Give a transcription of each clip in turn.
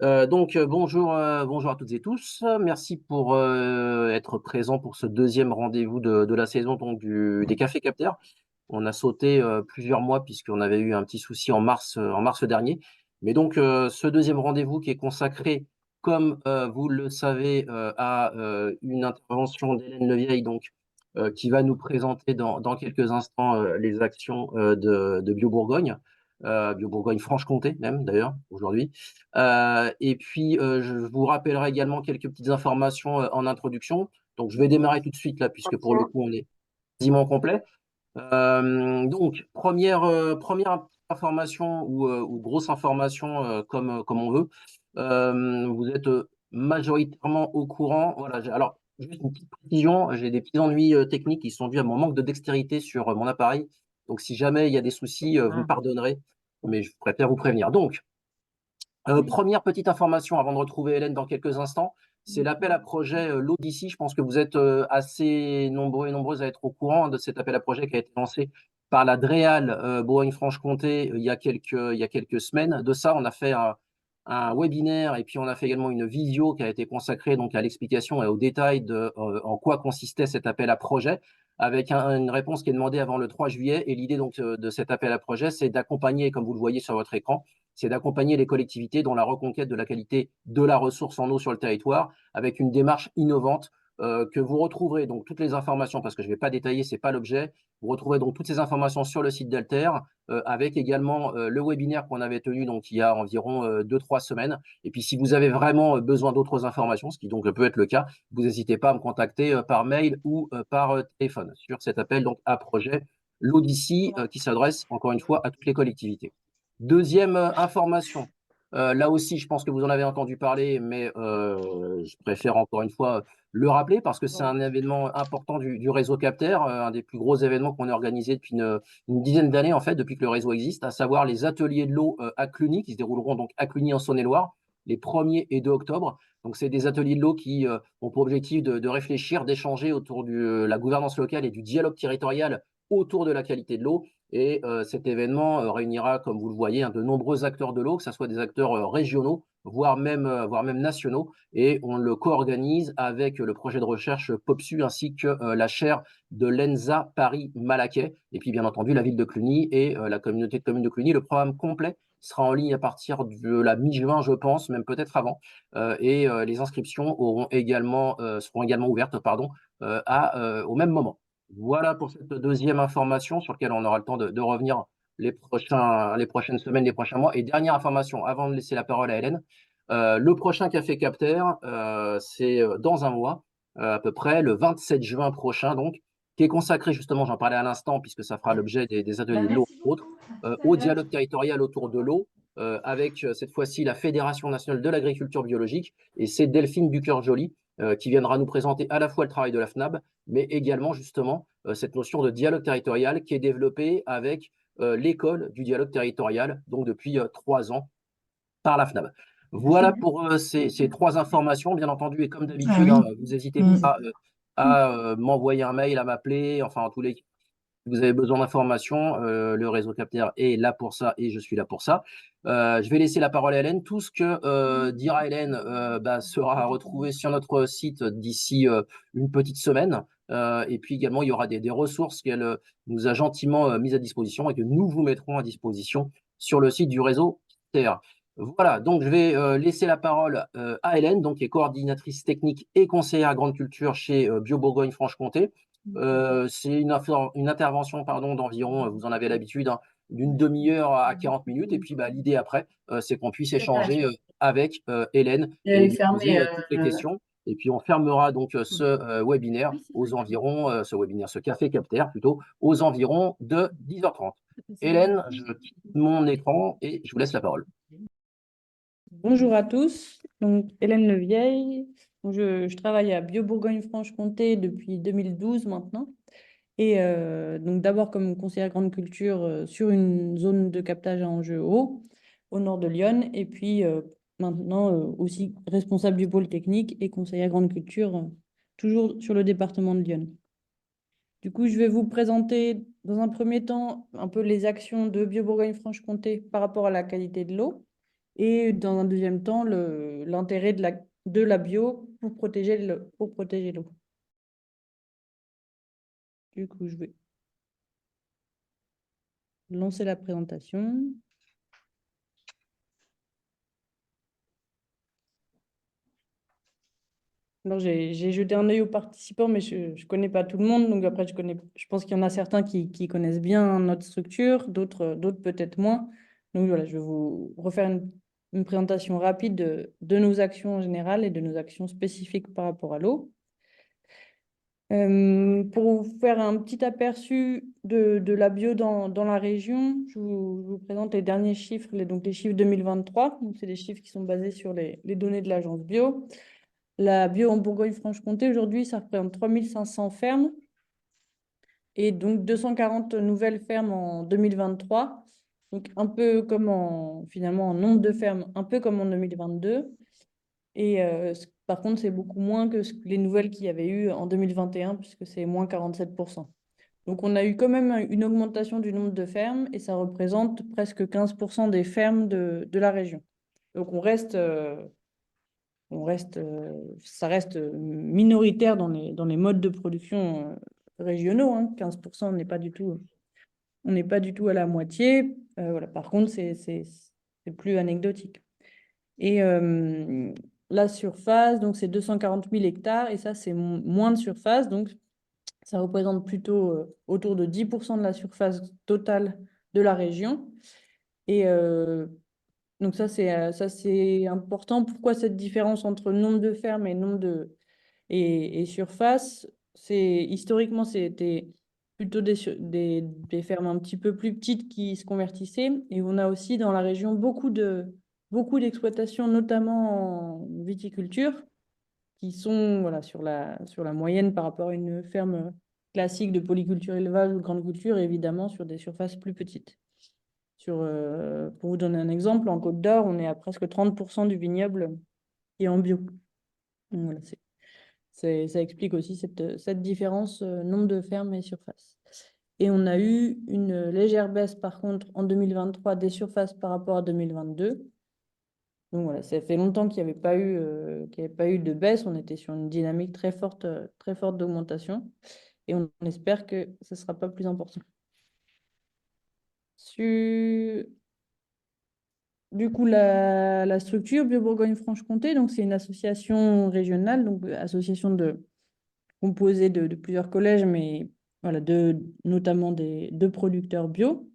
Bonjour à toutes et tous. Merci pour être présent pour ce deuxième rendez-vous de la saison donc des cafés capteurs. On a sauté plusieurs mois puisqu'on avait eu un petit souci en mars dernier. Mais donc ce deuxième rendez-vous qui est consacré, comme vous le savez, à une intervention d'Hélène Levieille, donc qui va nous présenter dans quelques instants les actions de Bio-Bourgogne, Bio-Bourgogne-Franche-Comté même d'ailleurs aujourd'hui. Et puis, je vous rappellerai également quelques petites informations en introduction. Donc, je vais démarrer tout de suite là, puisque pour le coup, on est quasiment complet. Donc, première information ou grosse information, comme on veut. Vous êtes majoritairement au courant. Voilà, alors, juste une petite précision, j'ai des petits ennuis techniques qui sont dus à mon manque de dextérité sur mon appareil. Donc, si jamais il y a des soucis, vous me pardonnerez, mais je préfère vous prévenir. Donc, première petite information avant de retrouver Hélène dans quelques instants, c'est l'appel à projet l'Odyssey. Je pense que vous êtes assez nombreux et nombreuses à être au courant de cet appel à projet qui a été lancé par la DREAL Bourgogne-Franche-Comté il y a quelques semaines. De ça, on a fait un webinaire et puis on a fait également une visio qui a été consacrée donc à l'explication et au détail de en quoi consistait cet appel à projet, avec une réponse qui est demandée avant le 3 juillet. Et l'idée donc de cet appel à projet, c'est d'accompagner, comme vous le voyez sur votre écran, c'est d'accompagner les collectivités dans la reconquête de la qualité de la ressource en eau sur le territoire avec une démarche innovante que vous retrouverez donc toutes les informations, parce que je ne vais pas détailler, ce n'est pas l'objet. Vous retrouverez donc toutes ces informations sur le site d'Alter, avec également le webinaire qu'on avait tenu donc il y a environ 2-3 semaines. Et puis si vous avez vraiment besoin d'autres informations, ce qui donc peut être le cas, vous n'hésitez pas à me contacter par mail ou par téléphone sur cet appel donc à projet l'Odyssey qui s'adresse encore une fois à toutes les collectivités. Deuxième information, là aussi, je pense que vous en avez entendu parler, mais je préfère encore une fois le rappeler parce que c'est un événement important du réseau Capter, un des plus gros événements qu'on a organisé depuis une dizaine d'années, en fait, depuis que le réseau existe, à savoir les ateliers de l'eau à Cluny, qui se dérouleront donc à Cluny en Saône-et-Loire, les 1er et 2 octobre. Donc, c'est des ateliers de l'eau qui ont pour objectif de réfléchir, d'échanger autour de la gouvernance locale et du dialogue territorial autour de la qualité de l'eau. Et cet événement réunira, comme vous le voyez, de nombreux acteurs de l'eau, que ce soit des acteurs régionaux, voire même nationaux. Et on le co-organise avec le projet de recherche POPSU ainsi que la chaire de l'ENSA Paris-Malaquais. Et puis, bien entendu, la ville de Cluny et la communauté de communes de Cluny. Le programme complet sera en ligne à partir de la mi-juin, je pense, même peut-être avant. Et les inscriptions seront également ouvertes au même moment. Voilà pour cette deuxième information sur laquelle on aura le temps de revenir les prochaines semaines, les prochains mois. Et dernière information, avant de laisser la parole à Hélène, le prochain Café Capter, c'est dans un mois, à peu près, le 27 juin prochain, donc, qui est consacré justement, j'en parlais à l'instant, puisque ça fera l'objet des ateliers de l'eau, entre autres, au dialogue territorial autour de l'eau, avec cette fois-ci la Fédération nationale de l'agriculture biologique, et c'est Delphine Bucœur-Joly qui viendra nous présenter à la fois le travail de la FNAB, mais également justement cette notion de dialogue territorial qui est développée avec l'école du dialogue territorial, donc depuis 3 ans, par la FNAB. Voilà pour ces 3 informations, bien entendu, et comme Ah d'habitude, hein, oui. vous n'hésitez Mm. pas à m'envoyer un mail, à m'appeler, enfin, en tous les cas, si vous avez besoin d'informations, le réseau Capter est là pour ça et je suis là pour ça. Je vais laisser la parole à Hélène. Tout ce que dira Hélène sera retrouvé sur notre site d'ici une petite semaine. Et puis également, il y aura des ressources qu'elle nous a gentiment mises à disposition et que nous vous mettrons à disposition sur le site du réseau Capter. Voilà, donc je vais laisser la parole à Hélène, donc, qui est coordinatrice technique et conseillère grande culture chez Bio Bourgogne-Franche-Comté. C'est une intervention pardon, d'environ, vous en avez l'habitude, hein, d'une demi-heure à 40 minutes. Et puis l'idée après, c'est qu'on puisse échanger avec Hélène et Elle est lui fermée. poser toutes les questions. Et puis on fermera donc ce webinaire aux environs, ce café captaire plutôt, aux environs de 10h30. Hélène, je quitte mon écran et je vous laisse la parole. Bonjour à tous, donc Hélène Levieille. Donc, je travaille à Bio Bourgogne-Franche-Comté depuis 2012 maintenant. Et donc d'abord comme conseillère grande culture sur une zone de captage à enjeu haut au nord de Lyon. Et puis maintenant aussi responsable du pôle technique et conseillère grande culture toujours sur le département de Lyon. Du coup, je vais vous présenter dans un premier temps un peu les actions de Bio Bourgogne-Franche-Comté par rapport à la qualité de l'eau. Et dans un deuxième temps, l'intérêt de la bio pour protéger l'eau. Du coup, je vais lancer la présentation. Alors, j'ai jeté un œil aux participants, mais je ne connais pas tout le monde. Donc après, je pense qu'il y en a certains qui connaissent bien notre structure, d'autres peut-être moins. Donc voilà, je vais vous refaire une présentation rapide de nos actions en général et de nos actions spécifiques par rapport à l'eau. Pour vous faire un petit aperçu de la bio dans la région, je vous présente les derniers chiffres, donc les chiffres 2023. Donc, c'est des chiffres qui sont basés sur les données de l'agence bio. La bio en Bourgogne-Franche-Comté, aujourd'hui, ça représente 3500 fermes et donc 240 nouvelles fermes en 2023. Donc, un peu comme finalement, en nombre de fermes, un peu comme en 2022. Et par contre, c'est beaucoup moins que les nouvelles qu'il y avait eu en 2021, puisque c'est moins 47%. Donc, on a eu quand même une augmentation du nombre de fermes et ça représente presque 15% des fermes de la région. Donc, ça reste minoritaire dans les modes de production régionaux. 15%, on n'est pas du tout à la moitié. Voilà. Par contre, c'est plus anecdotique. Et la surface, donc c'est 240 000 hectares et ça, c'est moins de surface. Donc, ça représente plutôt autour de 10% de la surface totale de la région. Et donc, ça, c'est important. Pourquoi cette différence entre nombre de fermes et et surface? Historiquement, c'était plutôt des fermes un petit peu plus petites qui se convertissaient. Et on a aussi dans la région beaucoup d'exploitations, notamment en viticulture, qui sont voilà, sur la moyenne par rapport à une ferme classique de polyculture élevage ou de grande culture, et évidemment sur des surfaces plus petites. Pour vous donner un exemple, en Côte d'Or, on est à presque 30% du vignoble qui est en bio. Donc voilà, ça explique aussi cette différence nombre de fermes et surfaces. Et on a eu une légère baisse, par contre, en 2023 des surfaces par rapport à 2022. Donc voilà, ça fait longtemps qu'il n'y avait pas eu de baisse. On était sur une dynamique très forte d'augmentation. Et on espère que ce ne sera pas plus important. Du coup, la structure Bio-Bourgogne-Franche-Comté, donc c'est une association régionale, donc association composée de plusieurs collèges, mais voilà, notamment de producteurs bio.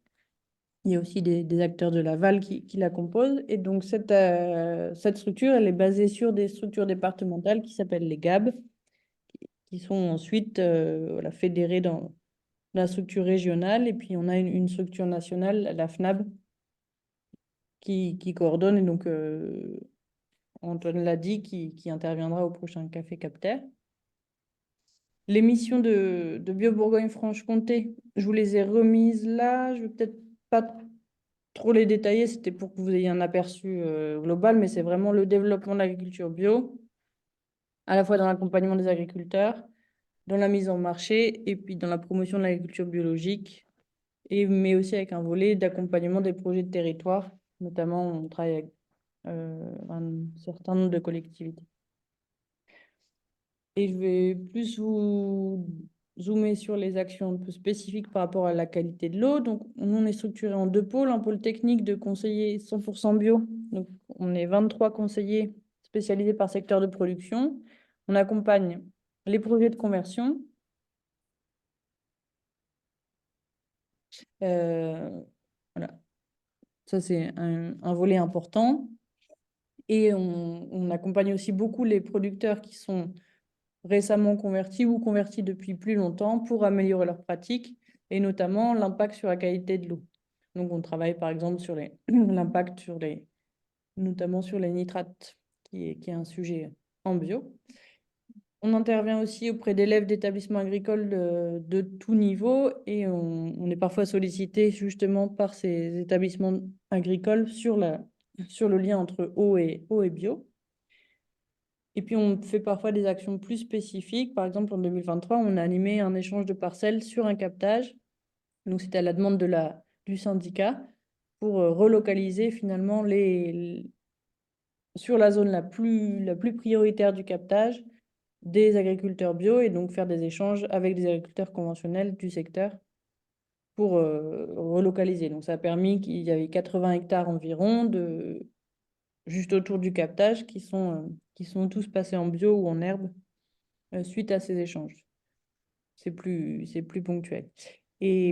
Il y a aussi des acteurs de l'aval qui la composent. Et donc, cette structure, elle est basée sur des structures départementales qui s'appellent les GAB, qui sont ensuite voilà, fédérées dans la structure régionale. Et puis, on a une structure nationale, la FNAB, qui coordonne. Et donc, Antoine l'a dit, qui interviendra au prochain Café Capter. Les missions de Bio-Bourgogne-Franche-Comté, je vous les ai remises là. Je ne vais peut-être pas trop les détailler, c'était pour que vous ayez un aperçu global, mais c'est vraiment le développement de l'agriculture bio, à la fois dans l'accompagnement des agriculteurs, dans la mise en marché et puis dans la promotion de l'agriculture biologique, mais aussi avec un volet d'accompagnement des projets de territoire. Notamment, on travaille avec un certain nombre de collectivités. Et je vais plus vous zoomer sur les actions un peu spécifiques par rapport à la qualité de l'eau. Donc, nous, on est structuré en deux pôles. Un pôle technique de conseillers 100% bio. Donc, on est 23 conseillers spécialisés par secteur de production. On accompagne les projets de conversion. Voilà. Ça, c'est un volet important. Et on accompagne aussi beaucoup les producteurs qui sont récemment convertis ou convertis depuis plus longtemps pour améliorer leurs pratiques et notamment l'impact sur la qualité de l'eau. Donc, on travaille par exemple sur l'impact notamment sur les nitrates, qui est un sujet en bio. On intervient aussi auprès d'élèves d'établissements agricoles de tout niveau et on est parfois sollicité justement par ces établissements agricoles sur le lien entre eau et bio. Et puis, on fait parfois des actions plus spécifiques. Par exemple, en 2023, on a animé un échange de parcelles sur un captage. Donc, c'était à la demande du syndicat. pour relocaliser finalement sur la zone la plus prioritaire du captage des agriculteurs bio et donc faire des échanges avec des agriculteurs conventionnels du secteur pour relocaliser. Donc ça a permis qu'il y avait 80 hectares environ juste autour du captage qui sont tous passés en bio ou en herbe suite à ces échanges. C'est plus ponctuel. Et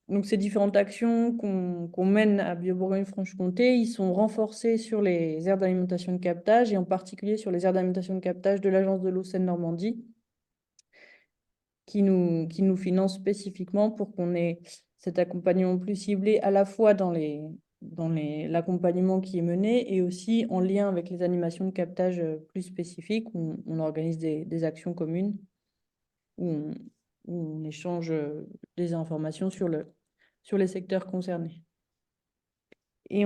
donc, ces différentes actions qu'on mène à Bio-Bourgogne-Franche-Comté, ils sont renforcés sur les aires d'alimentation de captage et en particulier sur les aires d'alimentation de captage de l'Agence de l'eau Seine-Normandie qui nous finance spécifiquement pour qu'on ait cet accompagnement plus ciblé à la fois l'accompagnement qui est mené et aussi en lien avec les animations de captage plus spécifiques où on organise des actions communes où on échange des informations sur les secteurs concernés. Et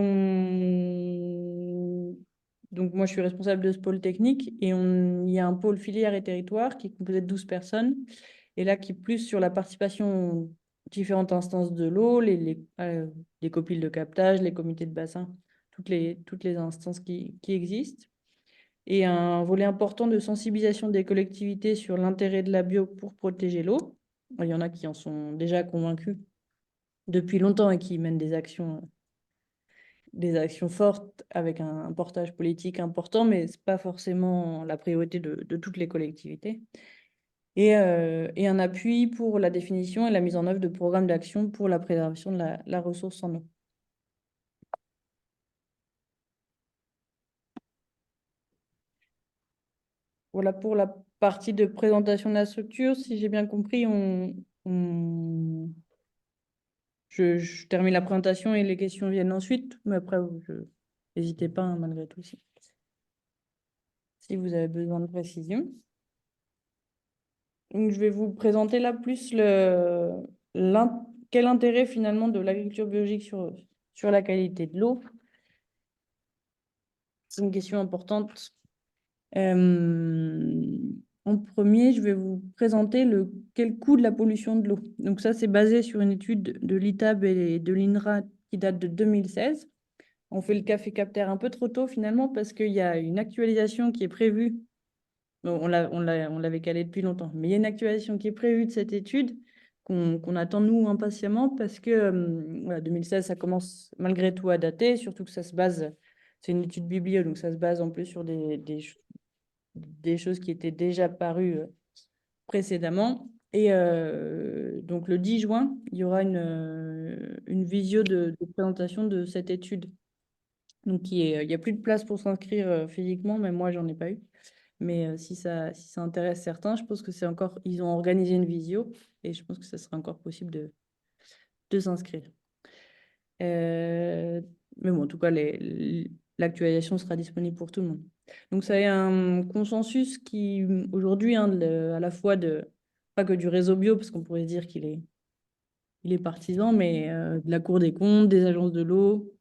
donc, moi, je suis responsable de ce pôle technique et il y a un pôle filière et territoire qui est composé de 12 personnes et là, qui est plus sur la participation aux différentes instances de l'eau, les copiles de captage, les comités de bassin, toutes les instances qui existent. Et un volet important de sensibilisation des collectivités sur l'intérêt de la bio pour protéger l'eau. Il y en a qui en sont déjà convaincus depuis longtemps et qui mènent des actions fortes avec un portage politique important, mais ce n'est pas forcément la priorité de toutes les collectivités. Et un appui pour la définition et la mise en œuvre de programmes d'action pour la préservation de la ressource en eau. Voilà pour la partie de présentation de la structure. Si j'ai bien compris, je termine la présentation et les questions viennent ensuite, mais après, n'hésitez pas hein, malgré tout si vous avez besoin de précision. Donc, je vais vous présenter là plus quel intérêt finalement de l'agriculture biologique sur la qualité de l'eau. C'est une question importante. En premier, je vais vous présenter quel coût de la pollution de l'eau. Donc ça, c'est basé sur une étude de l'ITAB et de l'INRA qui date de 2016. On fait le café captaire un peu trop tôt finalement parce qu'il y a une actualisation qui est prévue. Bon, on l'avait calé depuis longtemps, mais il y a une actualisation qui est prévue de cette étude qu'on attend nous impatiemment parce que voilà, 2016, ça commence malgré tout à dater, surtout que ça se base, c'est une étude biblio, donc ça se base en plus sur des choses qui étaient déjà parues précédemment. Et donc le 10 juin, il y aura une visio de présentation de cette étude. Donc il n'y a plus de place pour s'inscrire physiquement, même moi, j'en ai pas eu. Mais si ça intéresse certains, je pense que ils ont organisé une visio et je pense que ça sera encore possible de s'inscrire. Mais bon, en tout cas, l'actualisation sera disponible pour tout le monde. Donc, ça est un consensus qui, aujourd'hui, hein, à la fois pas que du réseau bio, parce qu'on pourrait dire il est partisan, mais de la Cour des comptes, des agences de l'eau,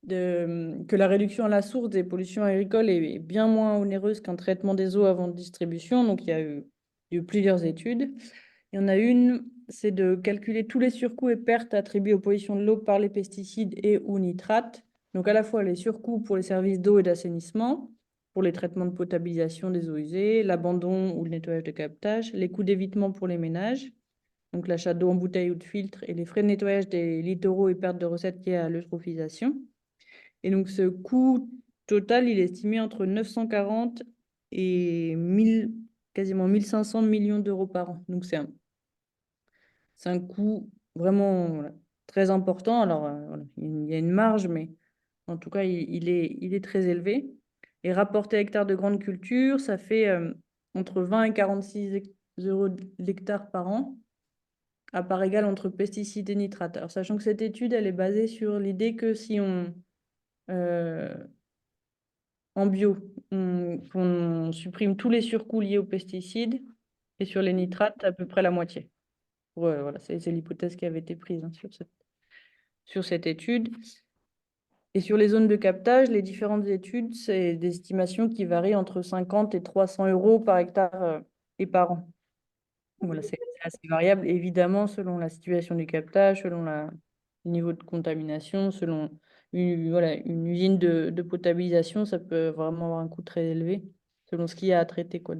que la réduction à la source des pollutions agricoles est bien moins onéreuse qu'un traitement des eaux avant distribution. Donc, il y a eu plusieurs études. Il y en a une, c'est de calculer tous les surcoûts et pertes attribués aux pollutions de l'eau par les pesticides et ou nitrates. Donc, à la fois les surcoûts pour les services d'eau et d'assainissement, pour les traitements de potabilisation des eaux usées, l'abandon ou le nettoyage de captage, les coûts d'évitement pour les ménages, donc l'achat d'eau en bouteille ou de filtre, et les frais de nettoyage des littoraux et pertes de recettes liées à l'eutrophisation. Et donc, ce coût total, il est estimé entre 940 et quasiment 1500 millions d'euros par an. Donc, c'est un coût vraiment voilà, très important. Alors, voilà, il y a une marge, mais en tout cas, il est très élevé. Et rapporté à hectares de grande culture, ça fait entre 20 et 46 euros l'hectare par an, à part égale entre pesticides et nitrates. Alors, sachant que cette étude, elle est basée sur l'idée que si euh, en bio, qu'on supprime tous les surcoûts liés aux pesticides et sur les nitrates, à peu près la moitié. Ouais, voilà, c'est l'hypothèse qui avait été prise hein, sur cette étude. Et sur les zones de captage, les différentes études, c'est des estimations qui varient entre 50 et 300 euros par hectare et par an. Voilà, c'est assez variable, évidemment, selon la situation du captage, selon niveau de contamination, selon voilà, une usine de potabilisation, ça peut vraiment avoir un coût très élevé, selon ce qu'il y a à traiter, quoi.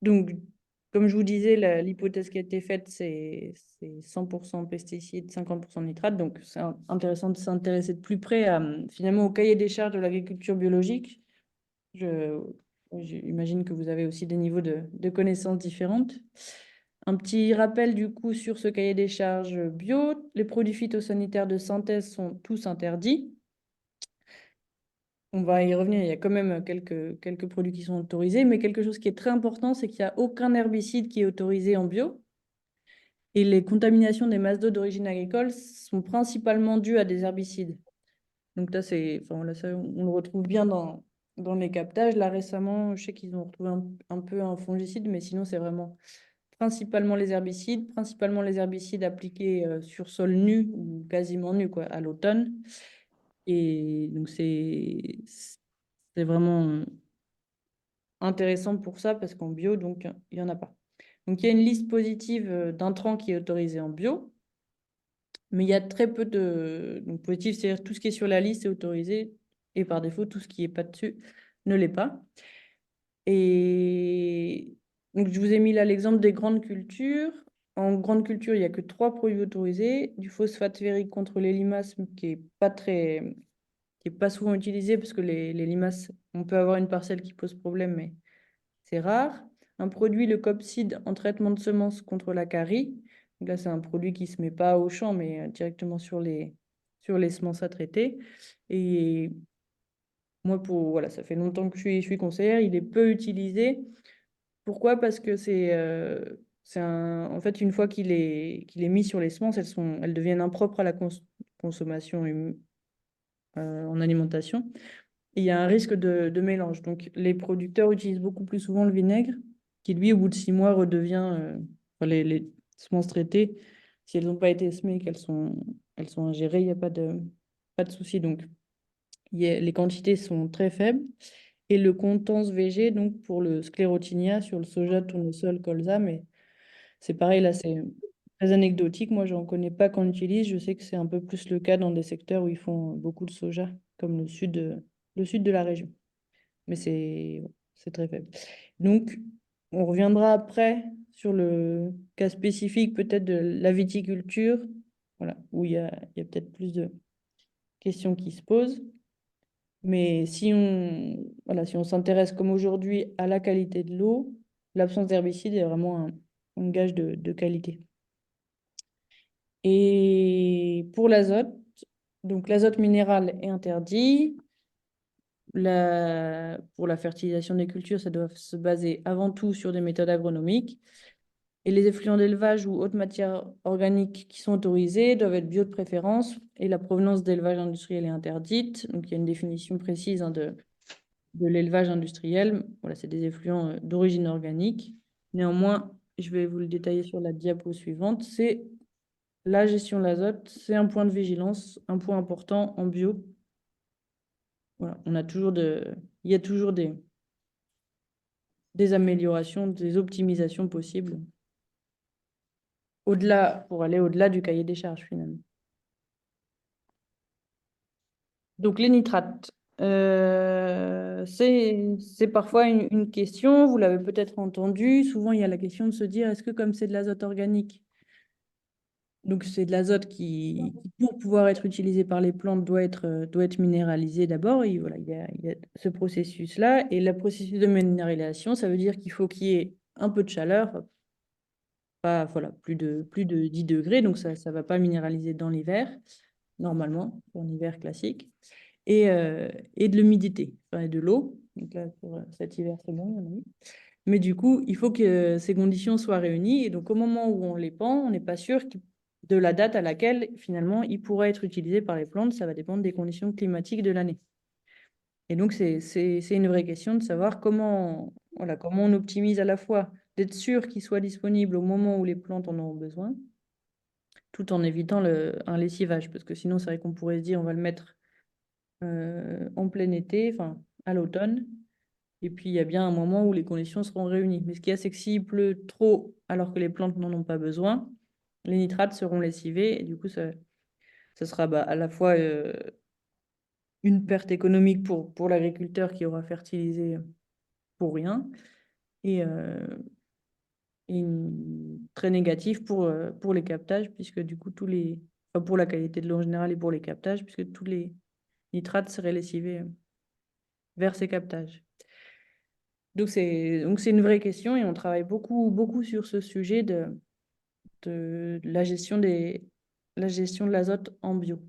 Donc, comme je vous disais, l'hypothèse qui a été faite, c'est 100% pesticides, 50% nitrates. Donc, c'est intéressant de s'intéresser de plus près finalement au cahier des charges de l'agriculture biologique. Je, J'imagine que vous avez aussi des niveaux de connaissances différentes. Un petit rappel du coup sur ce cahier des charges bio. Les produits phytosanitaires de synthèse sont tous interdits. On va y revenir, il y a quand même quelques produits qui sont autorisés, mais quelque chose qui est très important, c'est qu'il n'y a aucun herbicide qui est autorisé en bio. Et les contaminations des masses d'eau d'origine agricole sont principalement dues à des herbicides. Donc là, enfin, là, ça, on le retrouve bien dans les captages. Là, récemment, je sais qu'ils ont retrouvé un peu un fongicide, mais sinon, c'est vraiment principalement les herbicides appliqués sur sol nu ou quasiment nu, quoi, à l'automne. Et donc, c'est vraiment intéressant pour ça parce qu'en bio, donc, il n'y en a pas. Donc, il y a une liste positive d'intrants qui est autorisée en bio, mais il y a très peu de... Donc, positif, c'est-à-dire tout ce qui est sur la liste est autorisé et par défaut, tout ce qui n'est pas dessus ne l'est pas. Et donc, je vous ai mis là l'exemple des grandes cultures. En grande culture, il n'y a que 3 produits autorisés. Du phosphate ferrique contre les limaces, qui est pas souvent utilisé parce que les limaces, on peut avoir une parcelle qui pose problème, mais c'est rare. Un produit, le copside, en traitement de semences contre la carie. Donc là, c'est un produit qui ne se met pas au champ, mais directement sur les semences à traiter. Et moi, voilà, ça fait longtemps que je suis conseillère. Il est peu utilisé. Pourquoi? Parce que en fait, une fois qu'il est mis sur les semences, elles deviennent impropres à la consommation en alimentation. Et il y a un risque de mélange. Donc, les producteurs utilisent beaucoup plus souvent le vinaigre, qui lui, au bout de 6 mois, redevient enfin, les semences traitées. Si elles n'ont pas été semées, elles sont ingérées, il n'y a pas de souci. Donc, les quantités sont très faibles. Et le comptance VG, donc pour le sclérotinia sur le soja, tournesol, colza, mais c'est pareil, là, c'est très anecdotique. Moi, je n'en connais pas qu'on utilise. Je sais que c'est un peu plus le cas dans des secteurs où ils font beaucoup de soja, comme le sud de la région. Mais c'est très faible. Donc, on reviendra après sur le cas spécifique peut-être de la viticulture, voilà, où il y a peut-être plus de questions qui se posent. Mais voilà, si on s'intéresse comme aujourd'hui à la qualité de l'eau, l'absence d'herbicide est vraiment un gage de qualité. Et pour l'azote, donc l'azote minéral est interdit. Pour la fertilisation des cultures, ça doit se baser avant tout sur des méthodes agronomiques. Et les effluents d'élevage ou autres matières organiques qui sont autorisées doivent être bio de préférence. Et la provenance d'élevage industriel est interdite. Donc il y a une définition précise de l'élevage industriel. Voilà, c'est des effluents d'origine organique. Néanmoins, je vais vous le détailler sur la diapo suivante. C'est la gestion de l'azote. C'est un point de vigilance, un point important en bio. Voilà, il y a toujours des améliorations, des optimisations possibles pour aller au-delà du cahier des charges finalement. Donc les nitrates, c'est parfois une question, vous l'avez peut-être entendu, souvent il y a la question de se dire est-ce que comme c'est de l'azote organique, donc c'est de l'azote qui, pour pouvoir être utilisé par les plantes, doit être minéralisé d'abord, et voilà, il y a ce processus-là, et le processus de minéralisation, ça veut dire qu'il faut qu'il y ait un peu de chaleur, pas, voilà, plus de 10 degrés, donc ça ne va pas minéraliser dans l'hiver, normalement, pour un hiver classique, et de l'humidité, enfin, et de l'eau. Donc là, pour cet hiver, c'est bon, il y en a eu. Mais du coup, il faut que ces conditions soient réunies, et donc au moment où on les pend, on n'est pas sûr de la date à laquelle, finalement, il pourra être utilisé par les plantes, ça va dépendre des conditions climatiques de l'année. Et donc, c'est une vraie question de savoir voilà, comment on optimise à la fois d'être sûr qu'il soit disponible au moment où les plantes en auront besoin, tout en évitant un lessivage. Parce que sinon, c'est vrai qu'on pourrait se dire on va le mettre en plein été, enfin à l'automne. Et puis, il y a bien un moment où les conditions seront réunies. Mais ce qui est, c'est que s'il pleut trop alors que les plantes n'en ont pas besoin, les nitrates seront lessivés. Et du coup, ça sera à la fois une perte économique pour l'agriculteur qui aura fertilisé pour rien et très négatif pour les captages, puisque du coup, enfin, pour la qualité de l'eau en général et pour les captages, puisque tous les nitrates seraient lessivés vers ces captages. Donc c'est une vraie question et on travaille beaucoup, beaucoup sur ce sujet de la gestion de l'azote en bio.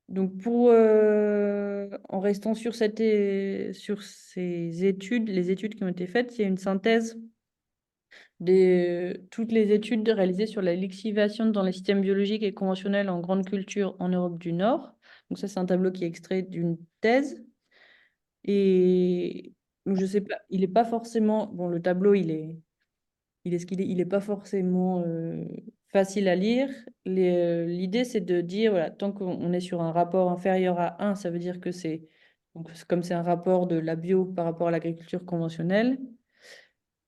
Donc en restant sur sur ces études, les études qui ont été faites, il y a une synthèse de toutes les études réalisées sur la lixivation dans les systèmes biologiques et conventionnels en grande culture en Europe du Nord. Donc ça, c'est un tableau qui est extrait d'une thèse. Et donc, je sais pas, il n'est pas forcément, bon, le tableau, il est ce qu'il est, il n'est pas forcément facile à lire. L'idée, c'est de dire, voilà, tant qu'on est sur un rapport inférieur à 1, ça veut dire que donc, comme c'est un rapport de la bio par rapport à l'agriculture conventionnelle.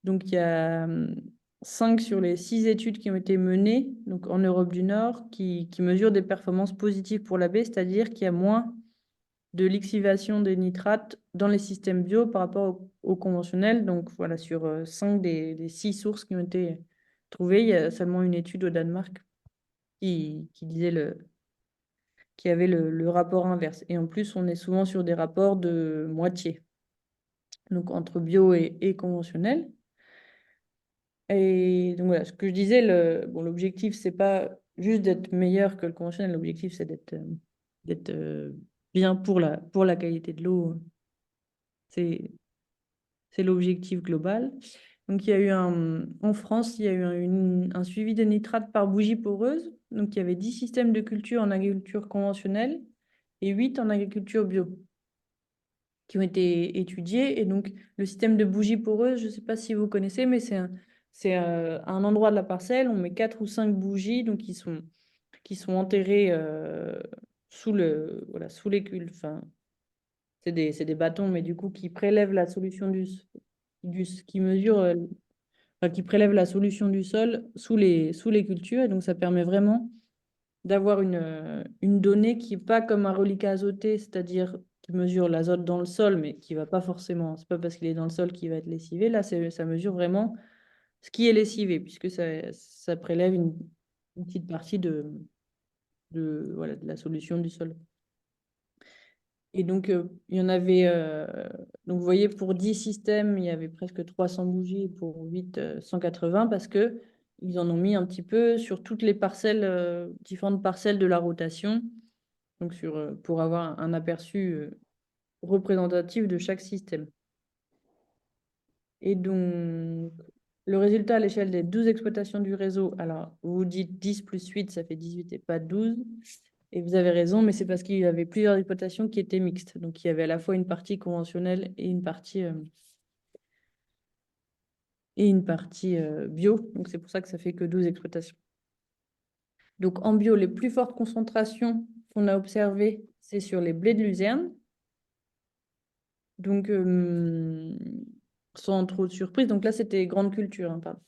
Donc, il y a 5 sur les 6 études qui ont été menées donc en Europe du Nord qui mesurent des performances positives pour la baie, c'est-à-dire qu'il y a moins de lixivation des nitrates dans les systèmes bio par rapport au conventionnel. Donc voilà, sur 5 des 6 sources qui ont été trouvées, il y a seulement une étude au Danemark qui disait qui avait le rapport inverse. Et en plus, on est souvent sur des rapports de moitié, donc entre bio et conventionnel. Et donc voilà, ce que je disais, bon, l'objectif, c'est pas juste d'être meilleur que le conventionnel, l'objectif, c'est d'être bien pour la qualité de l'eau. C'est C'est l'objectif global. Donc, il y a eu en France, il y a eu un suivi des nitrates par bougie poreuse. Donc, il y avait 10 systèmes de culture en agriculture conventionnelle et 8 en agriculture bio qui ont été étudiés. Et donc, le système de bougie poreuse, je ne sais pas si vous connaissez, mais à un endroit de la parcelle, on met 4 ou 5 bougies donc qui sont enterrées voilà, sous les cultes. Enfin, c'est des bâtons, mais du coup, qui prélèvent la solution qui mesure, enfin, qui prélève la solution du sol sous les cultures. Et donc, ça permet vraiment d'avoir une donnée qui n'est pas comme un reliquat azoté, c'est-à-dire qui mesure l'azote dans le sol, mais qui va pas forcément, c'est pas parce qu'il est dans le sol qu'il va être lessivé. Là, ça mesure vraiment ce qui est lessivé, puisque ça prélève une petite partie voilà, de la solution du sol. Et donc, il y en avait, donc vous voyez, pour 10 systèmes, il y avait presque 300 bougies, et pour 8, 180, parce que ils en ont mis un petit peu sur toutes les parcelles, différentes parcelles de la rotation, donc pour avoir un aperçu représentatif de chaque système. Et donc, le résultat à l'échelle des 12 exploitations du réseau, alors vous dites 10 plus 8, ça fait 18 et pas 12. Et vous avez raison, mais c'est parce qu'il y avait plusieurs exploitations qui étaient mixtes. Donc, il y avait à la fois une partie conventionnelle et une partie bio. Donc, c'est pour ça que ça fait que 12 exploitations. Donc, en bio, les plus fortes concentrations qu'on a observées, c'est sur les blés de luzerne. Donc, sans trop de surprise. Donc là, c'était grande culture, hein, pardon.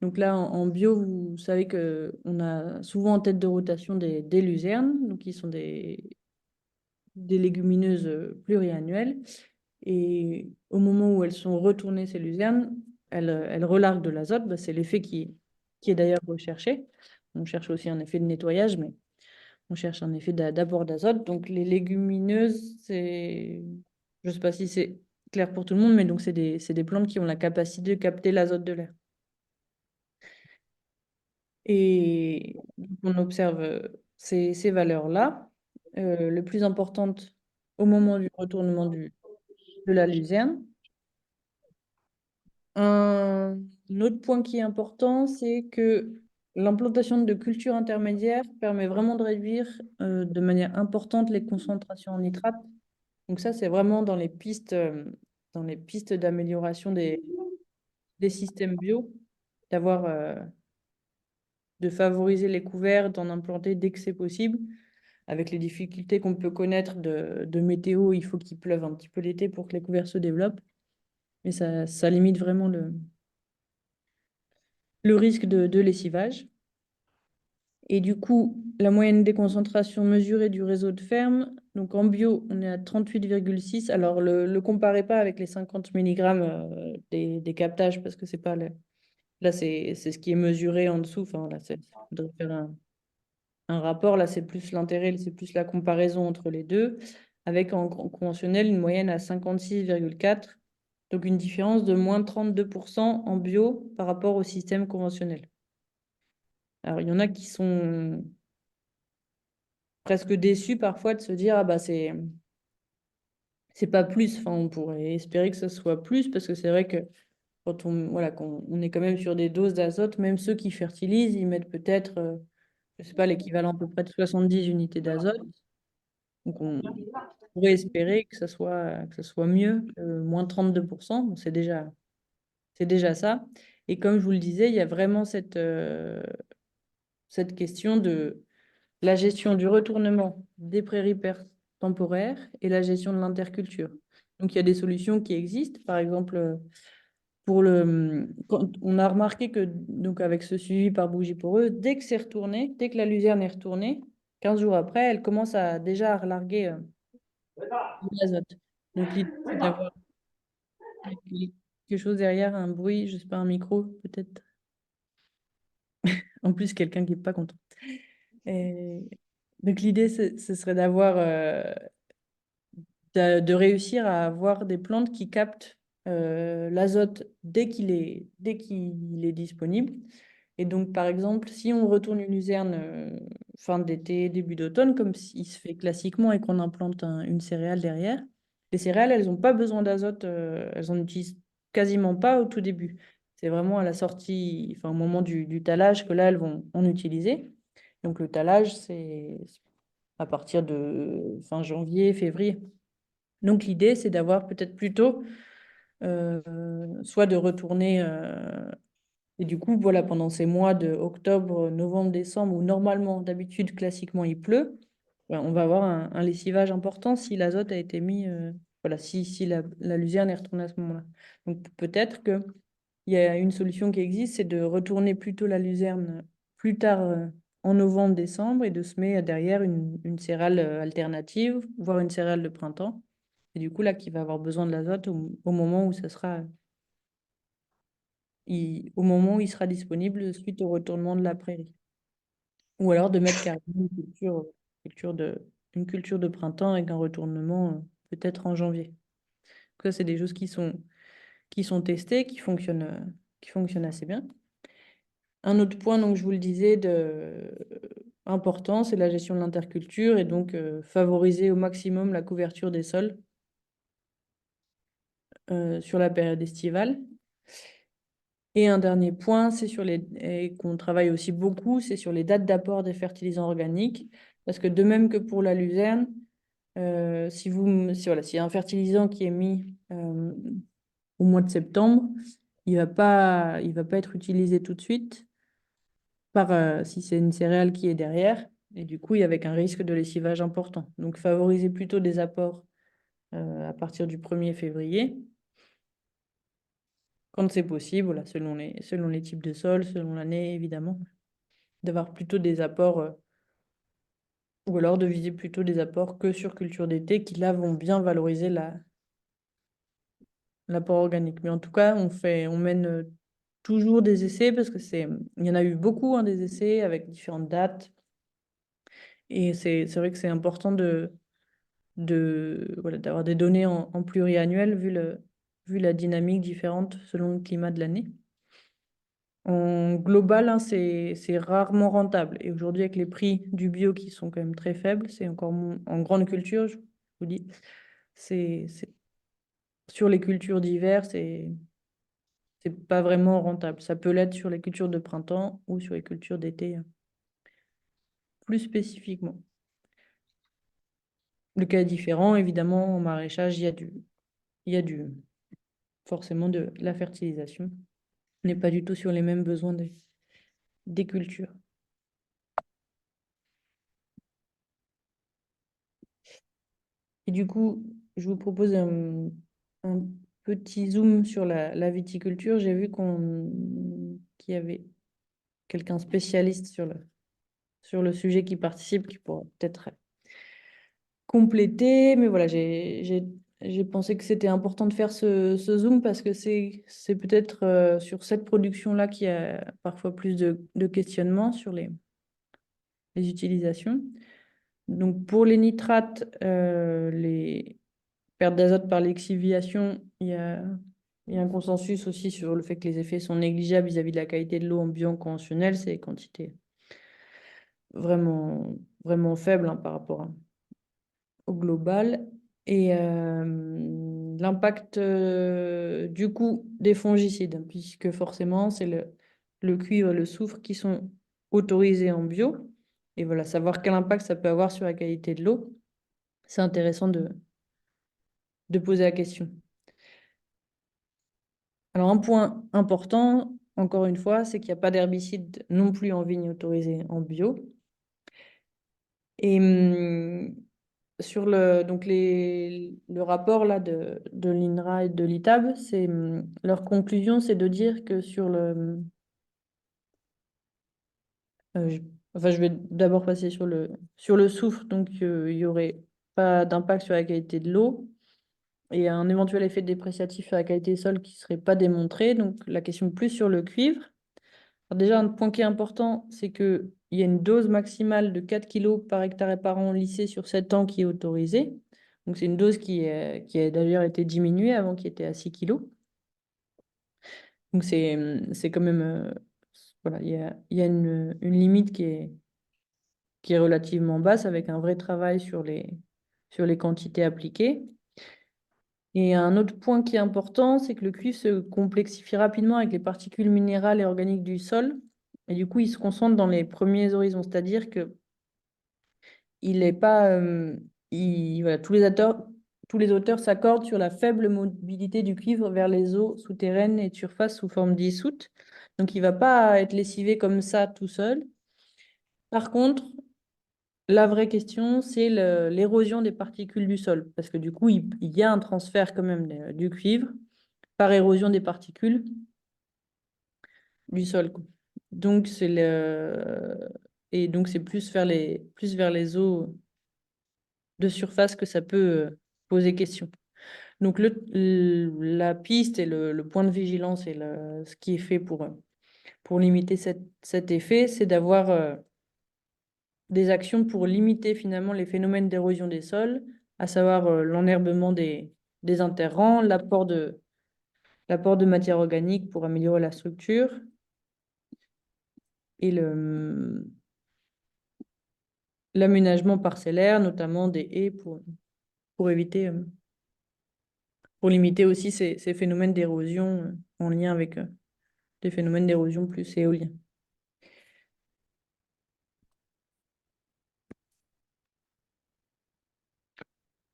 Donc là, en bio, vous savez qu'on a souvent en tête de rotation des luzernes, donc qui sont des légumineuses pluriannuelles. Et au moment où elles sont retournées, ces luzernes, elles relarguent de l'azote. Bah, c'est l'effet qui est d'ailleurs recherché. On cherche aussi un effet de nettoyage, mais on cherche un effet d'apport d'azote. Donc les légumineuses, je ne sais pas si c'est clair pour tout le monde, mais donc c'est des plantes qui ont la capacité de capter l'azote de l'air. Et on observe ces valeurs-là, les plus importantes au moment du retournement de la luzerne. Un autre point qui est important, c'est que l'implantation de cultures intermédiaires permet vraiment de réduire de manière importante les concentrations en nitrate. Donc ça, c'est vraiment dans les pistes d'amélioration des systèmes bio, d'avoir de favoriser les couverts, d'en implanter dès que c'est possible. Avec les difficultés qu'on peut connaître de météo, il faut qu'il pleuve un petit peu l'été pour que les couverts se développent. mais ça limite vraiment le risque de lessivage. Et du coup, la moyenne des concentrations mesurées du réseau de ferme, donc en bio, on est à 38,6. Alors, le comparez pas avec les 50 milligrammes des captages, parce que c'est pas là, c'est ce qui est mesuré en dessous. Enfin, là, il faudrait faire un rapport. Là, c'est plus l'intérêt, c'est plus la comparaison entre les deux, avec en conventionnel une moyenne à 56,4. Donc, une différence de moins 32% en bio par rapport au système conventionnel. Alors, il y en a qui sont presque déçus parfois de se dire, ah bah c'est pas plus. Enfin, on pourrait espérer que ce soit plus, parce que c'est vrai que voilà, quand on est quand même sur des doses d'azote, même ceux qui fertilisent, ils mettent peut-être, je sais pas, l'équivalent à peu près de 70 unités d'azote. Donc, on pourrait espérer que ça soit mieux, moins 32%. Bon, c'est déjà ça. Et comme je vous le disais, il y a vraiment cette question de la gestion du retournement des prairies temporaires et la gestion de l'interculture. Donc, il y a des solutions qui existent. Par exemple, quand on a remarqué que, donc, avec ce suivi par bougie poreuse, dès que c'est retourné, dès que la luzerne est retournée, 15 jours après, elle commence déjà à relarguer de l'azote. Donc, l'idée, c'est d'avoir quelque chose derrière, un bruit, je sais pas, un micro, peut-être. En plus, quelqu'un qui n'est pas content. Et donc, l'idée, ce serait de réussir à avoir des plantes qui captent l'azote dès qu'il est disponible. Et donc, par exemple, si on retourne une luzerne fin d'été, début d'automne, comme il se fait classiquement et qu'on implante une céréale derrière, les céréales, elles n'ont pas besoin d'azote, elles en utilisent quasiment pas au tout début. C'est vraiment à la sortie, enfin, au moment du talage que là, elles vont en utiliser. Donc, le talage, c'est à partir de fin janvier, février. Donc l'idée, c'est d'avoir peut-être plutôt soit de retourner, et du coup, voilà, pendant ces mois de octobre, novembre, décembre, où normalement, d'habitude, classiquement, il pleut, ben, on va avoir un lessivage important si l'azote a été mis, voilà, si la luzerne est retournée à ce moment-là. Donc peut-être qu'il y a une solution qui existe, c'est de retourner plutôt la luzerne plus tard en novembre, décembre, et de semer derrière une céréale alternative, voire une céréale de printemps. Et du coup, là, qui va avoir besoin de l'azote au moment où au moment où il sera disponible suite au retournement de la prairie. Ou alors de mettre carrément une culture de printemps avec un retournement peut-être en janvier. Donc ça, c'est des choses qui sont testées, qui fonctionnent assez bien. Un autre point, donc, je vous le disais, important, c'est la gestion de l'interculture et donc favoriser au maximum la couverture des sols sur la période estivale. Et un dernier point, et qu'on travaille aussi beaucoup, c'est sur les dates d'apport des fertilisants organiques. Parce que de même que pour la luzerne, voilà, s'il y a un fertilisant qui est mis au mois de septembre, il va pas être utilisé tout de suite si c'est une céréale qui est derrière. Et du coup, il y avec un risque de lessivage important. Donc, favoriser plutôt des apports à partir du 1er février quand c'est possible, voilà, selon les types de sols, selon l'année, évidemment, d'avoir plutôt des apports, ou alors de viser plutôt des apports que sur culture d'été, qui là vont bien valoriser l'apport organique. Mais en tout cas, on mène toujours des essais, parce que il y en a eu beaucoup, hein, des essais avec différentes dates. Et c'est vrai que c'est important voilà, d'avoir des données en pluriannuel, vu la dynamique différente selon le climat de l'année. En global, hein, c'est rarement rentable. Et aujourd'hui, avec les prix du bio qui sont quand même très faibles, c'est encore en grande culture, je vous dis, sur les cultures d'hiver, c'est pas vraiment rentable. Ça peut l'être sur les cultures de printemps ou sur les cultures d'été, plus spécifiquement. Le cas est différent, évidemment, en maraîchage, il y a forcément de la fertilisation. On n'est pas du tout sur les mêmes besoins des cultures. Et du coup, je vous propose un petit zoom sur la viticulture, j'ai vu qu'il y avait quelqu'un spécialiste sur le sujet qui participe, qui pourra peut-être compléter. Mais voilà, j'ai pensé que c'était important de faire ce zoom parce que c'est peut-être sur cette production-là qu'il y a parfois plus de questionnements sur les utilisations. Donc pour les nitrates, les pertes d'azote par l'exsiviation, il y a un consensus aussi sur le fait que les effets sont négligeables vis-à-vis de la qualité de l'eau en bilan conventionnel. C'est des quantités vraiment, vraiment faibles hein, par rapport au global. Et l'impact du coup des fongicides, hein, puisque forcément, c'est le cuivre et le soufre qui sont autorisés en bio. Et voilà, savoir quel impact ça peut avoir sur la qualité de l'eau, c'est intéressant de poser la question. Alors, un point important, encore une fois, c'est qu'il n'y a pas d'herbicide non plus en vigne autorisé en bio. Et sur le rapport là, de l'INRA et de l'ITAB, leur conclusion, c'est de dire que enfin, je vais d'abord passer sur le soufre, donc il n'y aurait pas d'impact sur la qualité de l'eau et un éventuel effet dépréciatif sur la qualité des sols qui ne serait pas démontré. Donc la question plus sur le cuivre. Alors déjà, un point qui est important, c'est qu'il y a une dose maximale de 4 kg par hectare et par an lissée sur 7 ans qui est autorisée. Donc c'est une dose qui a d'ailleurs été diminuée avant qui était à 6 kg. Donc c'est quand même... voilà, il y a une limite qui est relativement basse avec un vrai travail sur les quantités appliquées. Et un autre point qui est important, c'est que le cuivre se complexifie rapidement avec les particules minérales et organiques du sol. Et du coup, il se concentre dans les premiers horizons, c'est-à-dire que il n'est pas, voilà, tous les auteurs s'accordent sur la faible mobilité du cuivre vers les eaux souterraines et de surface sous forme dissoute. Donc, il ne va pas être lessivé comme ça tout seul. Par contre, la vraie question, c'est l'érosion des particules du sol, parce que du coup, il y a un transfert quand même du cuivre par érosion des particules du sol, quoi. Donc, et donc, c'est plus vers les eaux de surface que ça peut poser question. Donc, la piste et le point de vigilance et ce qui est fait pour limiter cet effet, c'est d'avoir des actions pour limiter finalement les phénomènes d'érosion des sols, à savoir l'enherbement des interrants, l'apport de matière organique pour améliorer la structure et l'aménagement parcellaire, notamment des haies pour éviter, pour limiter aussi ces phénomènes d'érosion en lien avec des phénomènes d'érosion plus éoliens.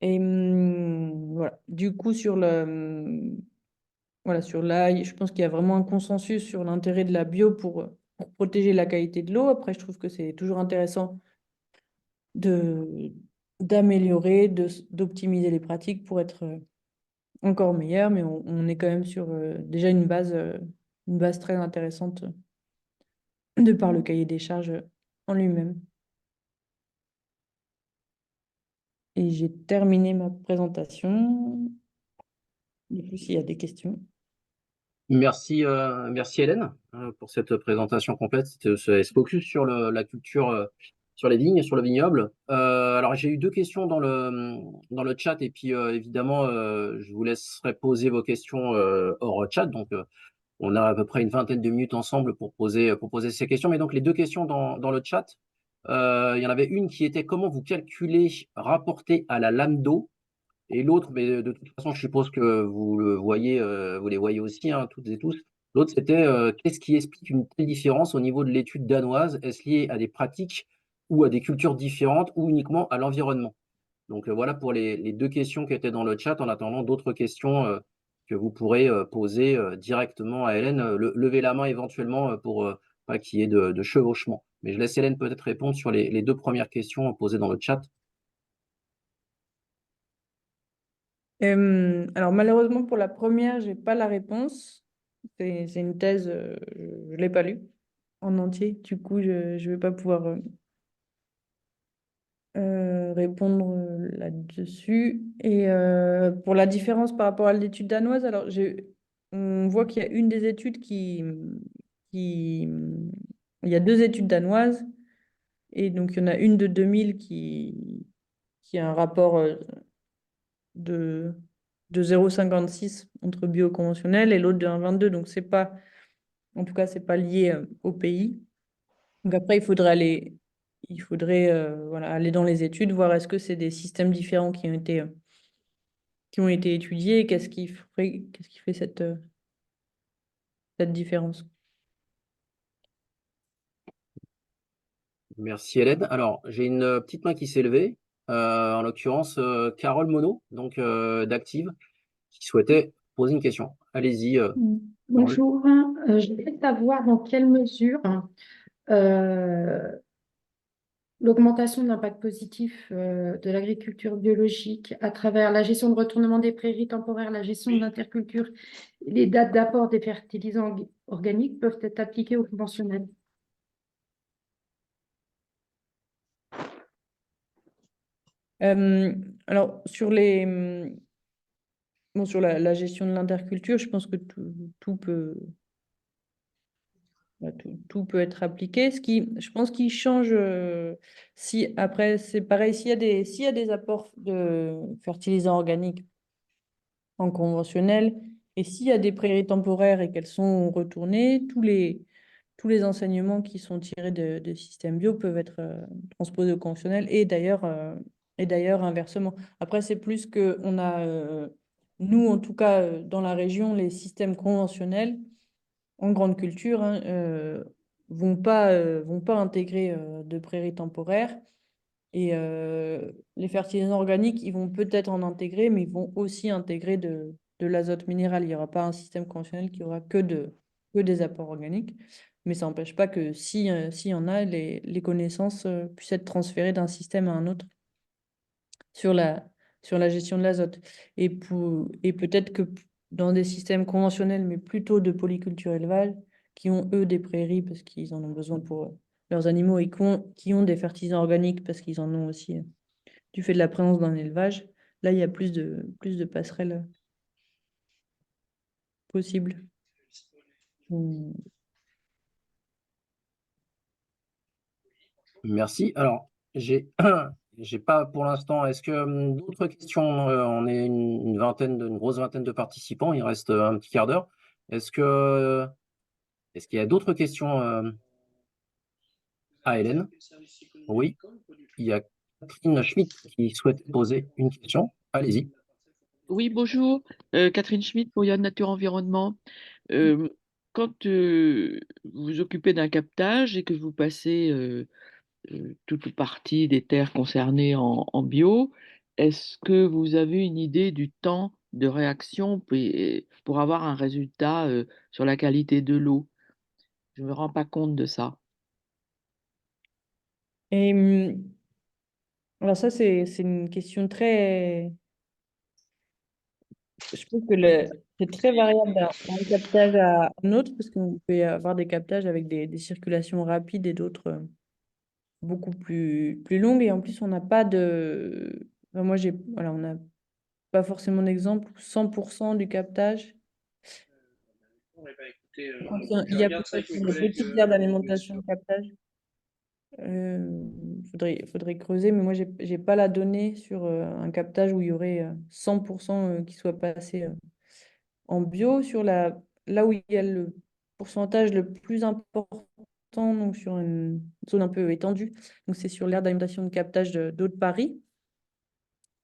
Et voilà. Du coup, voilà, sur l'ail, je pense qu'il y a vraiment un consensus sur l'intérêt de la bio pour protéger la qualité de l'eau. Après, je trouve que c'est toujours intéressant d'améliorer, d'optimiser les pratiques pour être encore meilleur, mais on est quand même sur déjà une base très intéressante de par le cahier des charges en lui-même. Et j'ai terminé ma présentation. Du coup, s'il y a des questions. Merci, merci Hélène pour cette présentation complète. C'était ce focus sur la culture, sur les vignes et sur le vignoble. Alors j'ai eu deux questions dans le chat et puis évidemment je vous laisserai poser vos questions hors chat. Donc on a à peu près une vingtaine de minutes ensemble pour poser ces questions. Mais donc les deux questions dans le chat, il y en avait une qui était comment vous calculez rapporté à la lame d'eau et l'autre, mais de toute façon, je suppose que vous le voyez, vous les voyez aussi, hein, toutes et tous. L'autre, c'était qu'est-ce qui explique une telle différence au niveau de l'étude danoise? Est-ce lié à des pratiques ou à des cultures différentes ou uniquement à l'environnement? Donc voilà pour les deux questions qui étaient dans le chat. En attendant d'autres questions que vous pourrez poser directement à Hélène, levez la main éventuellement pour pas qu'il y ait de chevauchement. Mais je laisse Hélène peut-être répondre sur les deux premières questions posées dans le chat. Alors malheureusement pour la première, j'ai pas la réponse. C'est une thèse, je l'ai pas lue en entier. Du coup, je vais pas pouvoir répondre là-dessus. Et pour la différence par rapport à l'étude danoise, alors on voit qu'il y a une des études qui, il y a deux études danoises. Et donc, il y en a une de 2000 qui a un rapport de, de 0,56 entre bioconventionnel et l'autre de 1,22. Donc, c'est pas, en tout cas, c'est pas lié au pays. Donc, après, il faudrait voilà, aller dans les études, voir est-ce que c'est des systèmes différents qui ont été étudiés et qu'est-ce qui fait cette différence. Merci Hélène. Alors, j'ai une petite main qui s'est levée, en l'occurrence Carole Monod, donc d'Active, qui souhaitait poser une question. Allez-y, Carole. Bonjour. Je voulais savoir dans quelle mesure euh, l'augmentation de l'impact positif de l'agriculture biologique à travers la gestion de retournement des prairies temporaires, la gestion de l'interculture, et les dates d'apport des fertilisants organiques peuvent être appliquées au conventionnel. Euh, alors, bon, sur la gestion de l'interculture, je pense que tout peut être appliqué. Je pense qu'il change, si après, c'est pareil, s'il y a des apports de fertilisants organiques en conventionnel, et s'il y a des prairies temporaires et qu'elles sont retournées, tous les enseignements qui sont tirés de systèmes bio peuvent être transposés au conventionnel et d'ailleurs inversement. Après, c'est plus que on a, nous en tout cas dans la région, les systèmes conventionnels en grande culture hein, vont pas intégrer de prairies temporaires. Et les fertilisants organiques, ils vont peut-être en intégrer, mais ils vont aussi intégrer de l'azote minéral. Il n'y aura pas un système conventionnel qui aura que des apports organiques. Mais ça n'empêche pas que s'il y en a, les connaissances puissent être transférées d'un système à un autre sur sur la gestion de l'azote. Et peut-être que dans des systèmes conventionnels, mais plutôt de polyculture élevage, qui ont eux des prairies parce qu'ils en ont besoin pour leurs animaux et qui ont des fertilisants organiques parce qu'ils en ont aussi du fait de la présence d'un élevage, là, il y a plus de passerelles possibles. Hmm. Merci. Alors, j'ai j'ai pas pour l'instant. Est-ce que d'autres questions? On est une grosse vingtaine de participants. Il reste un petit quart d'heure. Est-ce qu'il y a d'autres questions à Hélène? Oui, il y a Catherine Schmitt qui souhaite poser une question. Allez-y. Oui, bonjour. Catherine Schmitt pour Yann Nature Environnement. Euh, Quand vous vous occupez d'un captage et que vous passez toute ou partie des terres concernées en bio, est-ce que vous avez une idée du temps de réaction pour avoir un résultat sur la qualité de l'eau? Je ne me rends pas compte de ça. Et alors ça, c'est une question très... Je trouve que c'est très variable d'un captage à un autre, parce qu'on peut y avoir des captages avec des circulations rapides et d'autres beaucoup plus longues. Et en plus, on n'a pas de... Enfin, voilà, on n'a pas forcément d'exemple où 100% du captage. Quand il y a peut-être des petites aires d'alimentation de captage. Faudrait creuser, mais moi, j'ai pas la donnée sur un captage où il y aurait 100% qui soit passé en bio. Là où il y a le pourcentage le plus important, donc sur une zone un peu étendue, donc c'est sur l'aire d'alimentation de captage d'eau de Paris,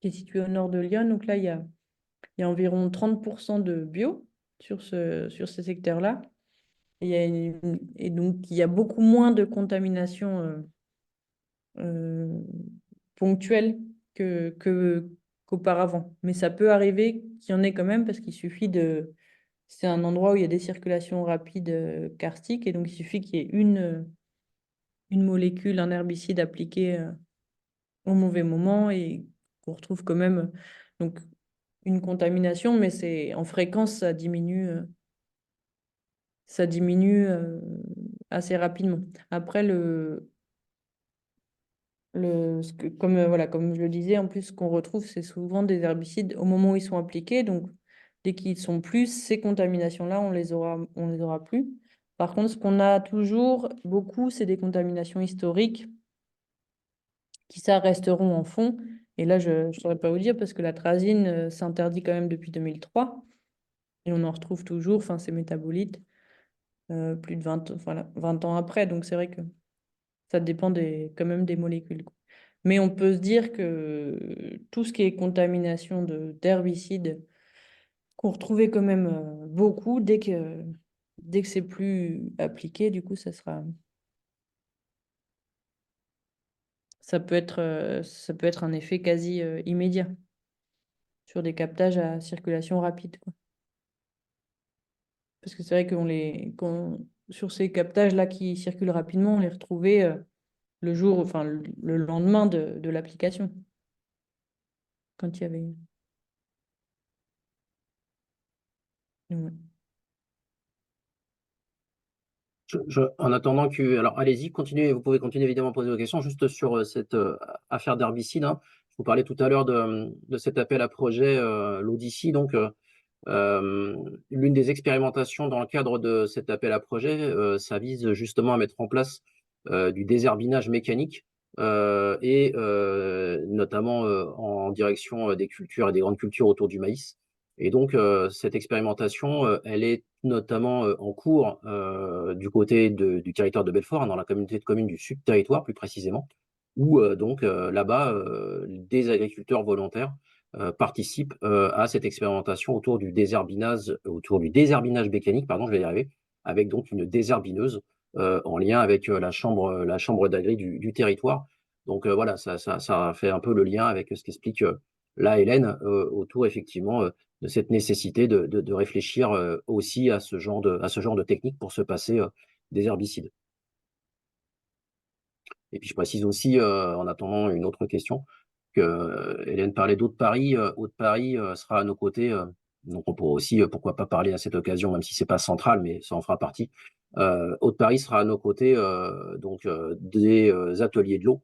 qui est située au nord de Lyon. Donc là, il y a environ 30% de bio sur ce secteur-là. Et donc, il y a beaucoup moins de contamination euh, ponctuelle qu'auparavant. Mais ça peut arriver qu'il y en ait quand même parce qu'il suffit de... C'est un endroit où il y a des circulations rapides karstiques et donc il suffit qu'il y ait une molécule, un herbicide appliqué au mauvais moment et qu'on retrouve quand même. Donc, une contamination, mais en fréquence, ça diminue assez rapidement. Après, voilà, comme je le disais, en plus, ce qu'on retrouve, c'est souvent des herbicides au moment où ils sont appliqués. Donc, dès qu'ils sont plus, ces contaminations-là, on les aura plus. Par contre, ce qu'on a toujours beaucoup, c'est des contaminations historiques qui, ça, resteront en fond. Et là, je ne saurais pas vous dire parce que la trazine s'interdit quand même depuis 2003 et on en retrouve toujours, enfin, ces métabolites, plus de 20 ans après. Donc, c'est vrai que ça dépend quand même des molécules, quoi. Mais on peut se dire que tout ce qui est contamination d'herbicides, qu'on retrouvait quand même beaucoup, dès que c'est plus appliqué, du coup, ça peut être un effet quasi immédiat sur des captages à circulation rapide, quoi. Parce que c'est vrai sur ces captages-là qui circulent rapidement, on les retrouvait le jour, enfin le lendemain de l'application, quand il y avait. Ouais. En attendant que, alors allez-y, continuez, vous pouvez continuer évidemment à poser vos questions, juste sur cette affaire d'herbicide, hein. Je vous parlais tout à l'heure de cet appel à projet, l'Odyssey, donc l'une des expérimentations dans le cadre de cet appel à projet, ça vise justement à mettre en place du désherbinage mécanique et notamment en direction des cultures et des grandes cultures autour du maïs. Et donc, cette expérimentation, elle est notamment en cours du côté du territoire de Belfort, hein, dans la communauté de communes du Sud Territoire plus précisément, où donc là-bas, des agriculteurs volontaires participent à cette expérimentation autour du désherbinage mécanique, pardon, je vais y arriver, avec donc une désherbineuse en lien avec la chambre d'agri du territoire. Donc voilà, ça fait un peu le lien avec ce qu'explique là Hélène autour effectivement de cette nécessité de réfléchir aussi à ce genre de technique pour se passer des herbicides. Et puis je précise aussi, en attendant une autre question, que Hélène parlait d'Haute-Paris. Haute-Paris sera à nos côtés. Donc on pourra aussi, pourquoi pas parler à cette occasion, même si c'est pas central, mais ça en fera partie. Haute-Paris sera à nos côtés donc des ateliers de l'eau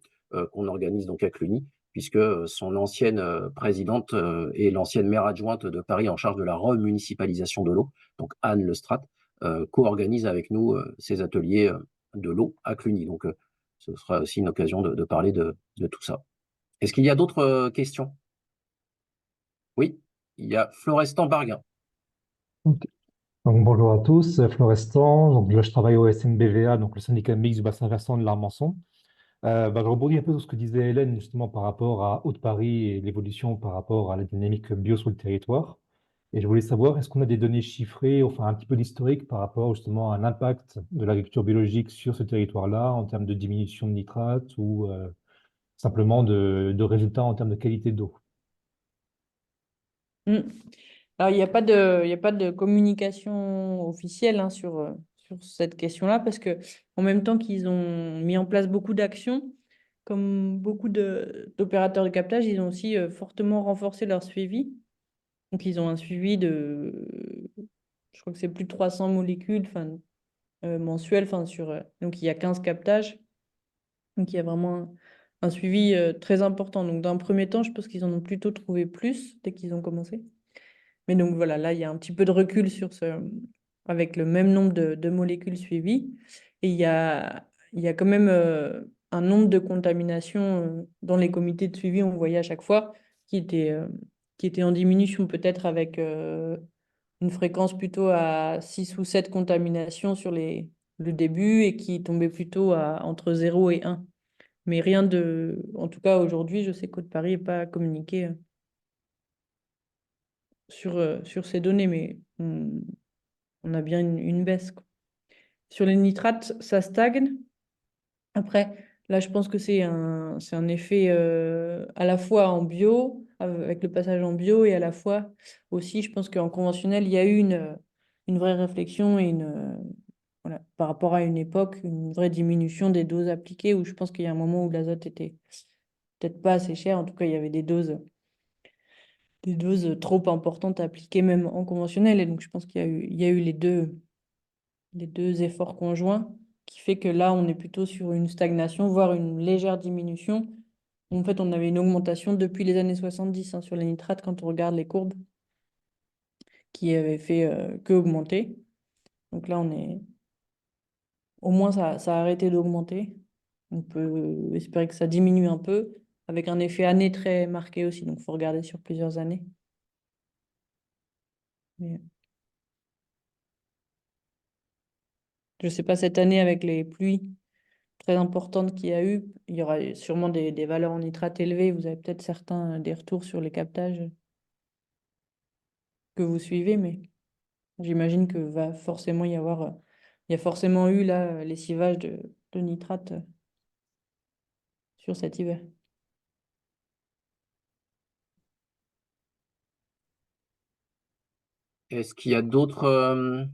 qu'on organise donc à Cluny, puisque son ancienne présidente et l'ancienne maire adjointe de Paris en charge de la remunicipalisation de l'eau, donc Anne Lestrade, co-organise avec nous ces ateliers de l'eau à Cluny. Donc ce sera aussi une occasion de parler de tout ça. Est-ce qu'il y a d'autres questions? Oui, il y a Florestan Barguin. Ok. Donc, bonjour à tous, Florestan. Donc, là, je travaille au SNBVA, donc le syndicat mixte du bassin versant de l'Armançon. Je rebondis un peu sur ce que disait Hélène, justement, par rapport à Haute-Paris et l'évolution par rapport à la dynamique bio sur le territoire. Et je voulais savoir, est-ce qu'on a des données chiffrées, enfin un petit peu d'historique par rapport justement à l'impact de l'agriculture biologique sur ce territoire-là, en termes de diminution de nitrates ou simplement de résultats en termes de qualité d'eau? Mm. Alors, il y a pas de communication officielle hein, sur cette question-là, parce que en même temps qu'ils ont mis en place beaucoup d'actions, comme beaucoup d'opérateurs de captage, ils ont aussi fortement renforcé leur suivi. Donc, ils ont un suivi je crois que c'est plus de 300 molécules mensuelles. Donc, il y a 15 captages. Donc, il y a vraiment un suivi très important. Donc, dans un premier temps, je pense qu'ils en ont plutôt trouvé plus dès qu'ils ont commencé. Mais donc voilà, là, il y a un petit peu de recul avec le même nombre de molécules suivies. Et il y a quand même un nombre de contaminations dans les comités de suivi, on voyait à chaque fois, qui était en diminution, peut-être avec une fréquence plutôt à 6 ou 7 contaminations le début et qui tombait plutôt entre 0 et 1. Mais rien de. En tout cas, aujourd'hui, je sais qu'Haute Paris n'est pas communiqué sur ces données, mais on a bien une baisse, quoi. Sur les nitrates, ça stagne. Après, là, je pense que c'est un effet à la fois en bio, avec le passage en bio, et à la fois aussi, je pense qu'en conventionnel, il y a eu une vraie réflexion et voilà, par rapport à une époque, une vraie diminution des doses appliquées, où je pense qu'il y a un moment où l'azote était peut-être pas assez cher. En tout cas, il y avait doses trop importantes à appliquer même en conventionnel. Et donc, je pense il y a eu les deux efforts conjoints qui fait que là, on est plutôt sur une stagnation, voire une légère diminution. En fait, on avait une augmentation depuis les années 70 sur les nitrates quand on regarde les courbes qui avaient fait que augmenter. Donc là, au moins, ça a arrêté d'augmenter. On peut espérer que ça diminue un peu, avec un effet année très marqué aussi. Donc, il faut regarder sur plusieurs années. Mais je ne sais pas, cette année, avec les pluies très importantes qu'il y a eu, il y aura sûrement des valeurs en nitrate élevées. Vous avez peut-être certains des retours sur les captages que vous suivez, mais j'imagine que va forcément y avoir, il y a forcément eu là lessivage de nitrate sur cet hiver. Est-ce qu'il y a d'autres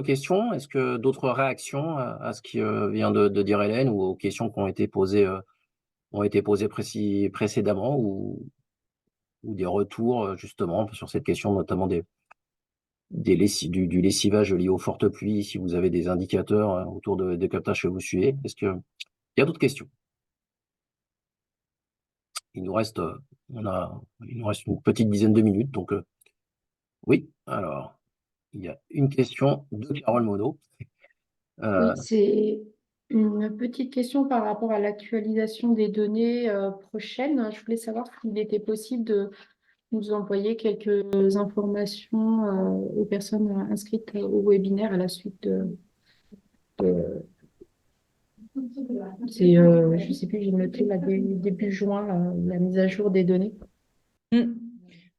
questions? Est-ce que d'autres réactions à ce qui vient de dire Hélène ou aux questions qui ont été posées précédemment ou des retours justement sur cette question, notamment du lessivage lié aux fortes pluies, si vous avez des indicateurs autour des captages que vous suivez? Est-ce qu'il y a d'autres questions? Il nous reste, il nous reste une petite dizaine de minutes, donc oui. Alors, il y a une question de Carole Monod. Oui, c'est une petite question par rapport à l'actualisation des données prochaines. Je voulais savoir s'il était possible de nous envoyer quelques informations aux personnes inscrites au webinaire à la suite de- je sais plus, j'ai noté début juin, la mise à jour des données. Hmm.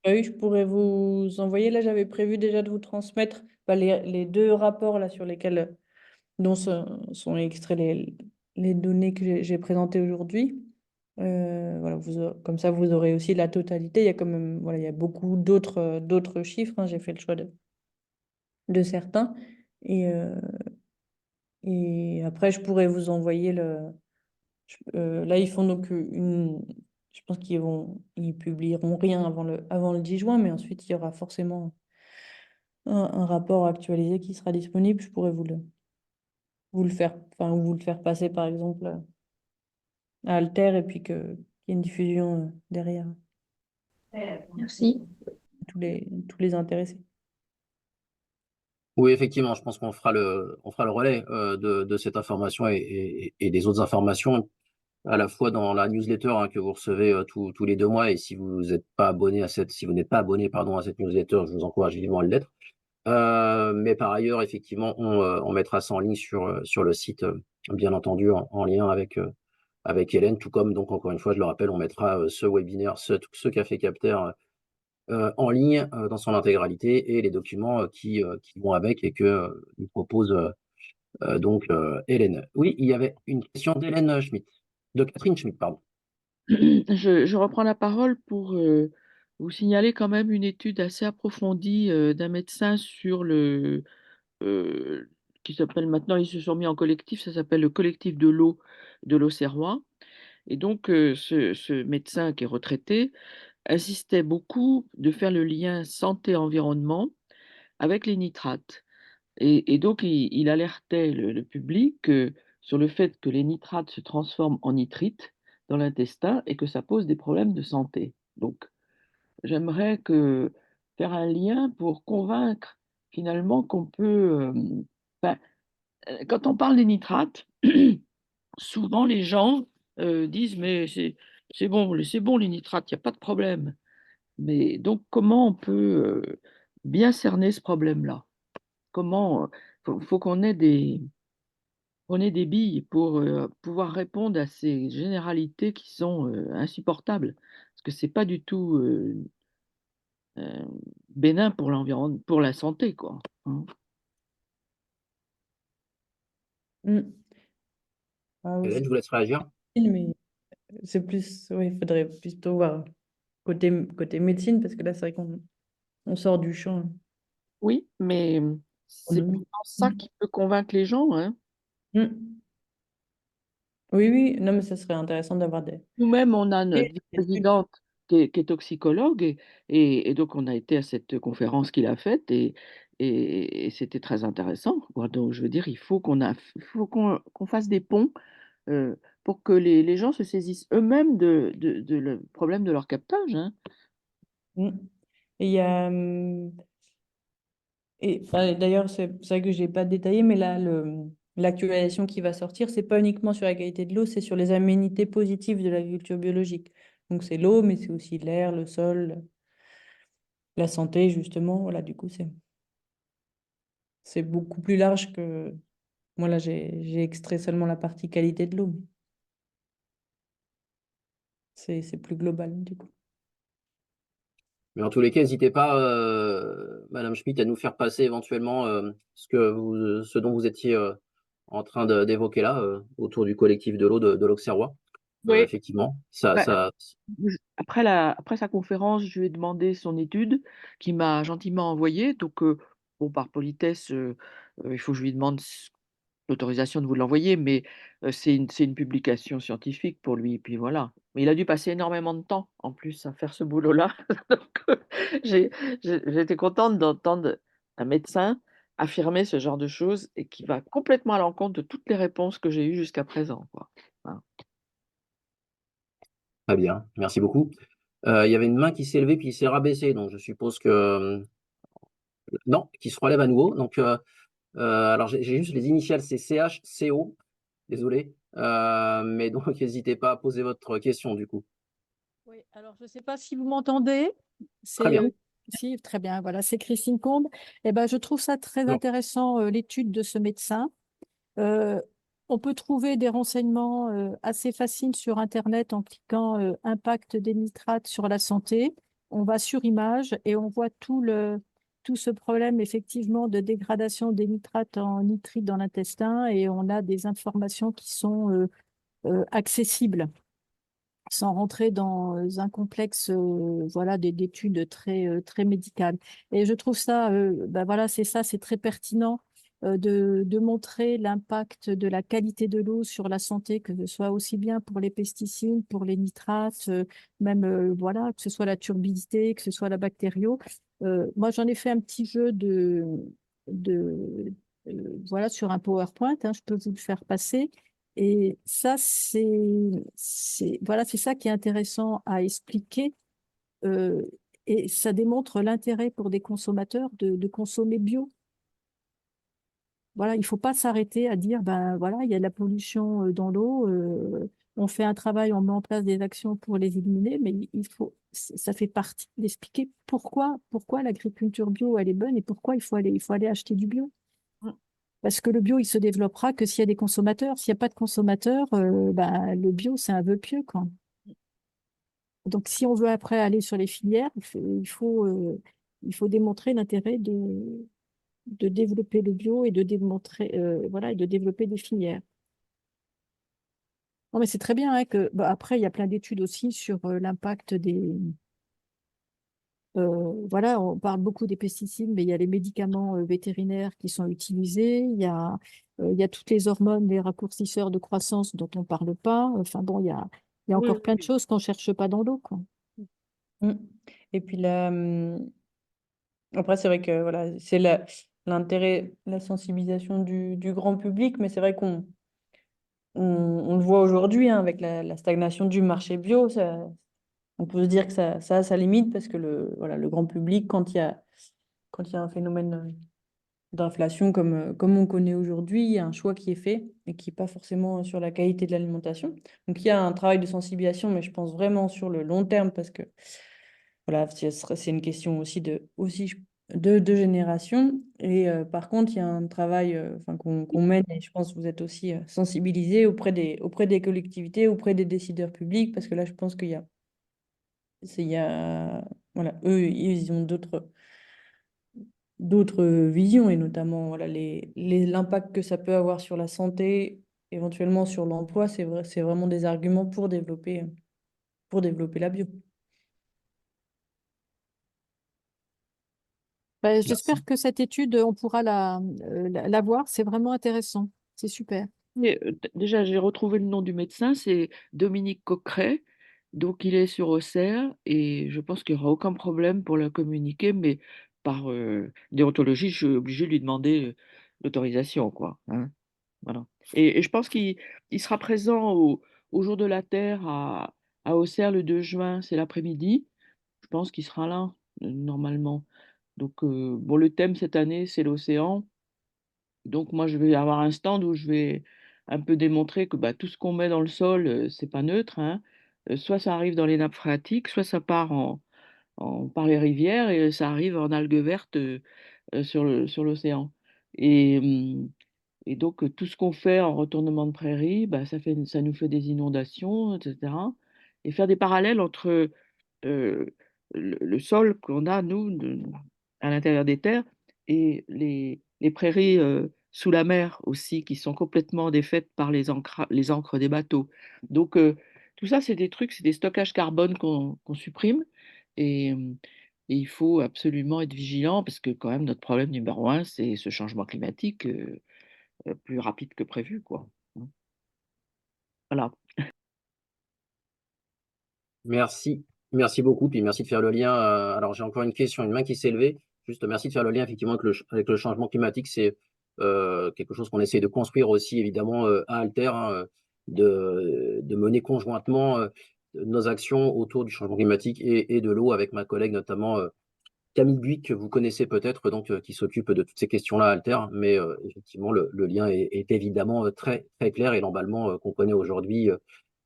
Oui, je pourrais vous envoyer. Là, j'avais prévu déjà de vous transmettre les deux rapports là, sur lesquels dont sont extraits les données que j'ai présentées aujourd'hui. Voilà, comme ça, vous aurez aussi la totalité. Il y a quand même, voilà, il y a beaucoup d'autres chiffres. J'ai fait le choix de certains. Et, et après, je pourrais vous envoyer là, ils font donc je pense ils publieront rien avant le 10 juin, mais ensuite, il y aura forcément un rapport actualisé qui sera disponible. Je pourrais vous le faire, enfin, ou vous le faire passer, par exemple, à Alter, et puis qu'il y ait une diffusion derrière Merci. tous les intéressés. Oui, effectivement, je pense on fera le relais de cette information et des autres informations, à la fois dans la newsletter que vous recevez tous les 2 mois. Et si vous n'êtes pas abonné si vous n'êtes pas abonné, pardon, à cette newsletter, je vous encourage vivement à l'être. Mais par ailleurs, effectivement, on mettra ça en ligne sur le site, bien entendu, en lien avec Hélène, tout comme, donc, encore une fois, je le rappelle, on mettra ce webinaire, ce café capteur en ligne dans son intégralité et les documents qui vont avec et que nous propose donc Hélène. Oui, il y avait une question d'Hélène Schmitt, de Catherine Schmitt, pardon. Je reprends la parole pour vous signaler quand même une étude assez approfondie d'un médecin sur qui s'appelle maintenant, ils se sont mis en collectif, ça s'appelle le collectif de l'Auxerrois. Et donc, ce médecin qui est retraité insistait beaucoup de faire le lien santé-environnement avec les nitrates. Et donc, il alertait le public sur le fait que les nitrates se transforment en nitrites dans l'intestin et que ça pose des problèmes de santé. Donc, j'aimerais faire un lien pour convaincre finalement qu'on peut. Ben, quand on parle des nitrates, souvent les gens disent mais c'est bon les nitrates, il n'y a pas de problème. Mais donc, comment on peut bien cerner ce problème-là? Comment faut qu'on ait des billes pour pouvoir répondre à ces généralités qui sont insupportables, parce que c'est pas du tout euh, bénin pour l'environnement, pour la santé, quoi. Hein. Mm. Ah oui, Hélène, c'est je vous laisse réagir. facile, mais c'est plus, oui, il faudrait plutôt voir côté médecine, parce que là, c'est vrai on sort du champ Oui, mais c'est économique. ça qui peut convaincre les gens, hein. Mm. Oui, oui, non, mais ça serait intéressant d'avoir Nous-mêmes, on a notre des trucs. vice-présidente qui est toxicologue et donc on a été à cette conférence qu'il a faite et c'était très intéressant, quoi. Donc je veux dire, il faut qu'on fasse des ponts pour que les gens se saisissent eux-mêmes de le problème de leur captage, hein. Mm. Et il y a, et enfin, d'ailleurs, c'est vrai que je n'ai pas détaillé, mais là, l'actualisation qui va sortir, c'est pas uniquement sur la qualité de l'eau, c'est sur les aménités positives de l'agriculture biologique. Donc c'est l'eau, mais c'est aussi l'air, le sol, la santé, justement. Voilà, du coup, c'est beaucoup plus large que. Moi, là, j'ai extrait seulement la partie qualité de l'eau, mais c'est plus global, du coup. Mais en tous les cas, n'hésitez pas, Madame Schmitt, à nous faire passer éventuellement ce dont vous étiez en train d'évoquer là, autour du collectif de l'eau de l'Auxerrois. Oui. Effectivement, Bah, après sa conférence, je lui ai demandé son étude qu'il m'a gentiment envoyée. Donc, bon, par politesse, il faut que je lui demande l'autorisation de vous l'envoyer, mais c'est une publication scientifique pour lui. Et puis voilà. Mais il a dû passer énormément de temps en plus à faire ce boulot-là. Donc, j'ai j'ai été contente d'entendre un médecin affirmer ce genre de choses et qui va complètement à l'encontre de toutes les réponses que j'ai eues jusqu'à présent, quoi. Voilà. très bien, merci beaucoup. Il y avait une main qui s'est levée puis qui s'est rabaissée, donc je suppose que non, qui se relève à nouveau. Donc, alors j'ai juste les initiales, c'est CHCO, désolé. Mais donc, n'hésitez pas à poser votre question du coup. Oui, alors je ne sais pas si vous m'entendez. Très C'est bien. si, très bien, voilà, c'est Christine Combe. Eh ben, je trouve ça très Non. intéressant, l'étude de ce médecin. Euh, on peut trouver des renseignements assez faciles sur Internet en cliquant impact des nitrates sur la santé. On va sur image et on voit tout ce problème effectivement de dégradation des nitrates en nitrites dans l'intestin et on a des informations qui sont accessibles sans rentrer dans un complexe voilà, d'études très médicales. Et je trouve ça, ben voilà, c'est ça, c'est très pertinent de montrer l'impact de la qualité de l'eau sur la santé, que ce soit aussi bien pour les pesticides, pour les nitrates, même voilà, que ce soit la turbidité, que ce soit la bactério. Moi, j'en ai fait un petit jeu de voilà, sur un PowerPoint, hein, je peux vous le faire passer. Et ça, voilà, c'est ça qui est intéressant à expliquer. euh, et ça démontre l'intérêt pour des consommateurs de consommer bio. Voilà, il ne faut pas s'arrêter à dire, ben voilà, il y a de la pollution dans l'eau, on fait un travail, on met en place des actions pour les éliminer, mais ça fait partie d'expliquer pourquoi l'agriculture bio, elle est bonne et pourquoi il faut aller acheter du bio. Parce que le bio, il se développera que s'il y a des consommateurs. S'il n'y a pas de consommateurs, ben, le bio, c'est un vœu pieux, quoi. Donc, si on veut après aller sur les filières, il faut démontrer l'intérêt de développer le bio et de démontrer, voilà, et de développer des filières. Non, mais c'est très bien hein, que, bah, après, il y a plein d'études aussi sur l'impact des. Voilà, on parle beaucoup des pesticides, mais il y a les médicaments vétérinaires qui sont utilisés, il y a toutes les hormones, les raccourcisseurs de croissance dont on ne parle pas. Enfin bon, il y a Oui, encore plein de oui. choses qu'on ne cherche pas dans l'eau, quoi. Mm. Et puis là, après, c'est vrai que voilà, c'est l'intérêt, la sensibilisation du grand public, mais c'est vrai on le voit aujourd'hui hein, avec la stagnation du marché bio. On peut se dire que ça a sa limite parce que voilà, le grand public, quand il y a un phénomène d'inflation comme on connaît aujourd'hui, il y a un choix qui est fait et qui n'est pas forcément sur la qualité de l'alimentation. Donc il y a un travail de sensibilisation, mais je pense vraiment sur le long terme parce que voilà, c'est une question aussi de génération. Et par contre, il y a un travail enfin, qu'on mène, et je pense que vous êtes aussi sensibilisés auprès des collectivités, auprès des décideurs publics, parce que là, je pense il y a, voilà, eux, ils ont d'autres visions, et notamment voilà, l'impact que ça peut avoir sur la santé, éventuellement sur l'emploi, c'est vraiment des arguments pour développer la bio. Ben, Merci. j'espère que cette étude, on pourra la voir. C'est vraiment intéressant. C'est super. Déjà, j'ai retrouvé le nom du médecin, c'est Dominique Coqueret. Donc, il est sur Auxerre et je pense qu'il n'y aura aucun problème pour le communiquer, mais par déontologie, je suis obligée de lui demander l'autorisation, quoi, hein, voilà. Et je pense qu'il sera présent au Jour de la Terre à Auxerre le 2 juin, c'est l'après-midi. Je pense qu'il sera là, normalement. Donc, bon, le thème cette année, c'est l'océan. Donc, moi, je vais avoir un stand où je vais un peu démontrer que bah, tout ce qu'on met dans le sol, c'est pas neutre, hein. Soit ça arrive dans les nappes phréatiques, soit ça part par les rivières et ça arrive en algues vertes sur l'océan. Et, et donc, tout ce qu'on fait en retournement de prairie, bah, ça nous fait des inondations, etc. Et faire des parallèles entre euh, le sol qu'on a, nous, à l'intérieur des terres, et les prairies sous la mer aussi, qui sont complètement défaites par les ancres des bateaux. Donc, tout ça, c'est des trucs, c'est des stockages carbone qu'on supprime. Et, euh, et il faut absolument être vigilant parce que quand même, notre problème numéro un, c'est ce changement climatique plus rapide que prévu, quoi. Voilà. Merci, merci beaucoup, puis merci de faire le lien. Alors j'ai encore une question, une main qui s'est levée. Juste merci de faire le lien effectivement avec le changement climatique. C'est quelque chose qu'on essaie de construire aussi évidemment à Alter, hein, de mener conjointement nos actions autour du changement climatique et de l'eau avec ma collègue notamment Camille Buick, que vous connaissez peut-être, donc qui s'occupe de toutes ces questions-là à Alter. Mais effectivement, le lien est évidemment très, très clair et l'emballement qu'on connaît aujourd'hui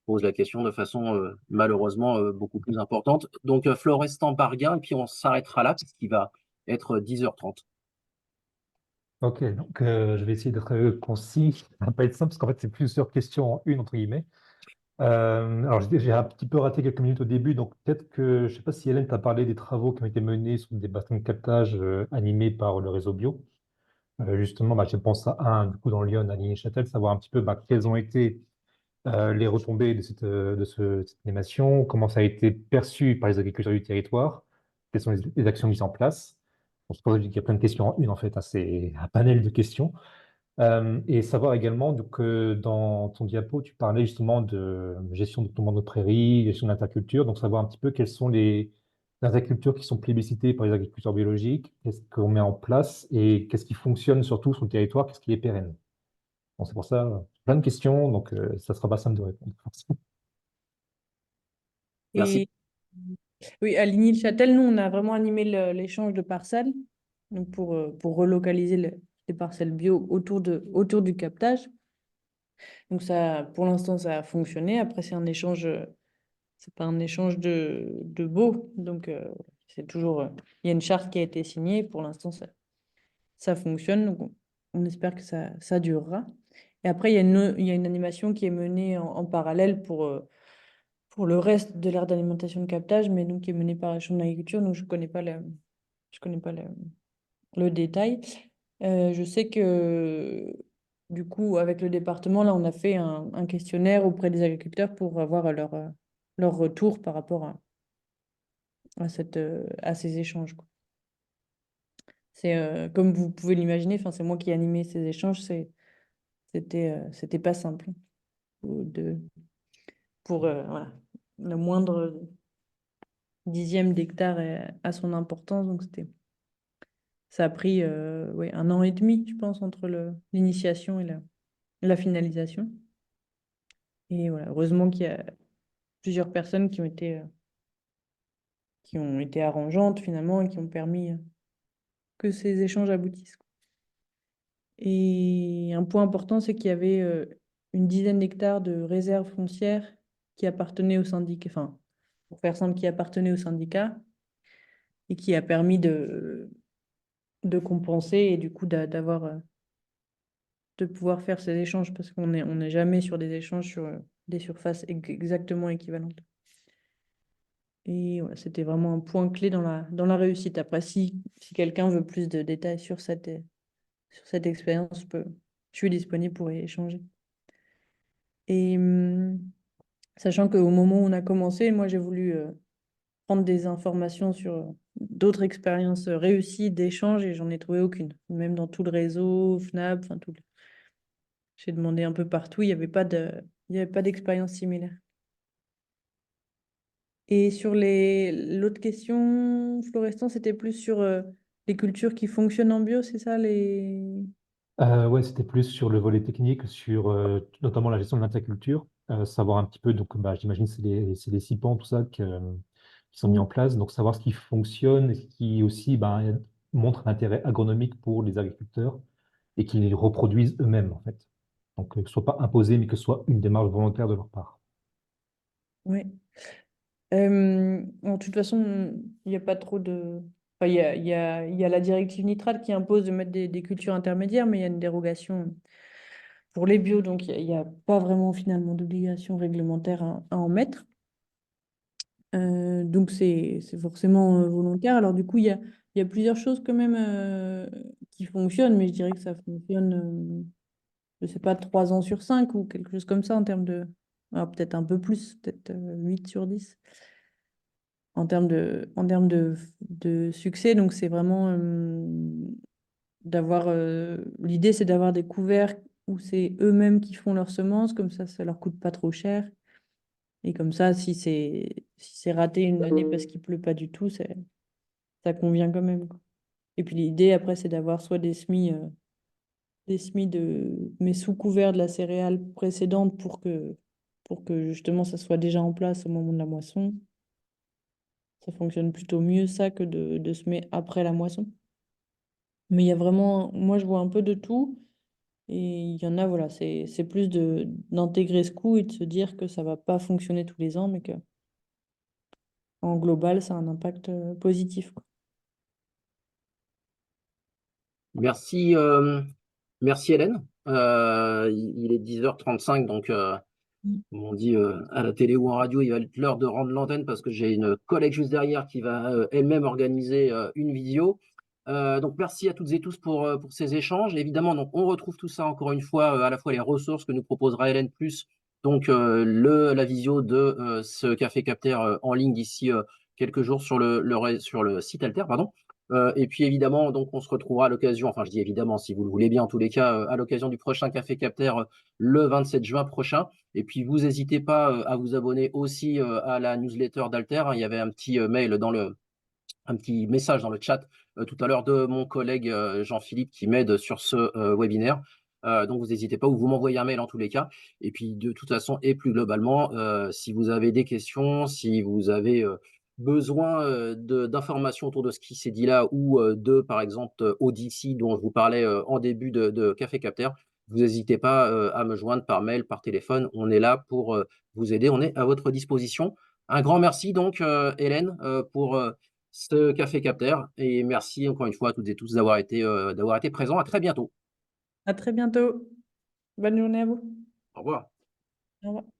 pose la question de façon malheureusement beaucoup plus importante. Donc, Florestan Barguin, et puis on s'arrêtera là, puisqu'il va être 10h30. Ok, donc je vais essayer d'être concis. Ça va pas être simple parce qu'en fait, c'est plusieurs questions en une, entre guillemets. Alors, j'ai un petit peu raté quelques minutes au début, donc peut-être que, je sais pas si Hélène t'a parlé des travaux qui ont été menés sur des bassins de captage animés par le réseau bio. Justement, bah, je pense à un, du coup, dans Lyon, à Ligny-Châtel, savoir un petit peu bah, quelles ont été les retombées de cette animation, comment ça a été perçu par les agriculteurs du territoire, quelles sont les actions mises en place. On se pose qu'il y a plein de questions en une, en fait, hein, c'est un panel de questions. Et savoir également, donc, dans ton diapo, tu parlais justement de gestion de tombement de prairies, gestion d'interculture, donc savoir un petit peu quelles sont les intercultures qui sont plébiscitées par les agriculteurs biologiques, qu'est-ce qu'on met en place et qu'est-ce qui fonctionne surtout sur le territoire, qu'est-ce qui est pérenne. Bon, c'est pour ça, plein de questions, donc ça sera pas simple de répondre. Merci. Et oui, à Ligny-le-Châtel, nous, on a vraiment animé l'échange de parcelles, donc pour relocaliser les parcelles bio autour du captage. Donc ça, pour l'instant, ça a fonctionné. Après, c'est un échange, c'est pas un échange de baux, donc c'est toujours, il y a une charte qui a été signée. Pour l'instant, ça fonctionne, donc on espère que ça durera. Et après, il y a une animation qui est menée en parallèle pour le reste de l'aire d'alimentation de captage, mais donc qui est menée par la Chambre d'agriculture, donc je connais pas le détail. Je sais que du coup, avec le département, là, on a fait un questionnaire auprès des agriculteurs pour avoir leur retour par rapport à ces échanges, quoi. C'est comme vous pouvez l'imaginer, enfin, c'est moi qui ai animé ces échanges, c'était pas simple de, voilà, le moindre dixième d'hectare a son importance, donc ça a pris ouais, 1 an et demi, je pense, entre l'initiation et la finalisation. Et voilà, heureusement qu'il y a plusieurs personnes qui ont été arrangeantes finalement et qui ont permis que ces échanges aboutissent, quoi. Et un point important, c'est qu'il y avait une dizaine d'hectares de réserves foncières qui appartenaient au syndicat, enfin, pour faire simple, qui appartenaient au syndicat et qui a permis de compenser et du coup de pouvoir faire ces échanges parce on n'est jamais sur des échanges sur des surfaces exactement équivalentes. Et voilà, c'était vraiment un point clé dans la réussite. Après, si quelqu'un veut plus de détails sur cette expérience, je suis disponible pour y échanger. Et sachant qu'au moment où on a commencé, moi, j'ai voulu prendre des informations sur d'autres expériences réussies d'échange et j'en ai trouvé aucune. Même dans tout le réseau, FNAP, enfin tout. J'ai demandé un peu partout, il n'y avait pas d'expérience similaire. Et sur l'autre question, Florestan, c'était plus sur les cultures qui fonctionnent en bio, c'est ça les... Ouais, c'était plus sur le volet technique, sur notamment la gestion de l'interculture, savoir un petit peu, donc bah, j'imagine c'est les CIPAN, tout ça qui sont mis en place, donc savoir ce qui fonctionne et ce qui aussi bah, montre un intérêt agronomique pour les agriculteurs et qu'ils reproduisent eux-mêmes en fait. Donc que ce soit pas imposé, mais que ce soit une démarche volontaire de leur part. Oui. Bon, de toute façon, il n'y a pas trop de... Enfin, il y a la directive nitrate qui impose de mettre des cultures intermédiaires, mais il y a une dérogation pour les bio, donc il n'y a pas vraiment finalement d'obligation réglementaire à en mettre. Donc c'est forcément volontaire. Alors du coup, il y a plusieurs choses quand même qui fonctionnent, mais je dirais que ça fonctionne, je sais pas, 3 ans sur 5 ou quelque chose comme ça en termes de... alors, peut-être un peu plus, peut-être 8 sur 10 en termes de succès. Donc c'est vraiment d'avoir... l'idée, c'est d'avoir des couverts où c'est eux-mêmes qui font leurs semences, comme ça leur coûte pas trop cher. Et comme ça, si c'est raté une année parce qu'il pleut pas du tout, ça convient quand même, quoi. Et puis l'idée après, c'est d'avoir soit des semis mais sous couvert de la céréale précédente pour que justement ça soit déjà en place au moment de la moisson. Ça fonctionne plutôt mieux ça que de semer après la moisson. Mais il y a vraiment, moi je vois un peu de tout. Et il y en a, voilà, c'est plus d'intégrer ce coup et de se dire que ça va pas fonctionner tous les ans, mais que en global, ça a un impact positif, quoi. Merci, merci Hélène. Il est 10h35, donc comme on dit à la télé ou en radio, il va être l'heure de rendre l'antenne parce que j'ai une collègue juste derrière qui va elle-même organiser une vidéo. Donc merci à toutes et tous pour ces échanges. Évidemment, donc on retrouve tout ça encore une fois, à la fois les ressources que nous proposera Hélène plus, donc la visio de ce café capteur en ligne d'ici quelques jours sur sur le site Alter, pardon. Et puis évidemment, donc on se retrouvera à l'occasion, enfin je dis évidemment si vous le voulez bien en tous les cas, à l'occasion du prochain café capteur le 27 juin prochain. Et puis vous n'hésitez pas à vous abonner aussi à la newsletter d'Alter. Il y avait un petit mail un petit message dans le chat tout à l'heure de mon collègue Jean-Philippe qui m'aide sur ce webinaire. Donc vous n'hésitez pas ou vous m'envoyez un mail en tous les cas. Et puis de toute façon et plus globalement, si vous avez des questions, si vous avez besoin d'informations autour de ce qui s'est dit là ou de par exemple Odyssey dont je vous parlais en début de Café Capteur, vous n'hésitez pas à me joindre par mail, par téléphone. On est là pour vous aider. On est à votre disposition. Un grand merci donc Hélène pour ce café capteur. Et merci encore une fois à toutes et tous d'avoir été présents. À très bientôt. À très bientôt. Bonne journée à vous. Au revoir. Au revoir.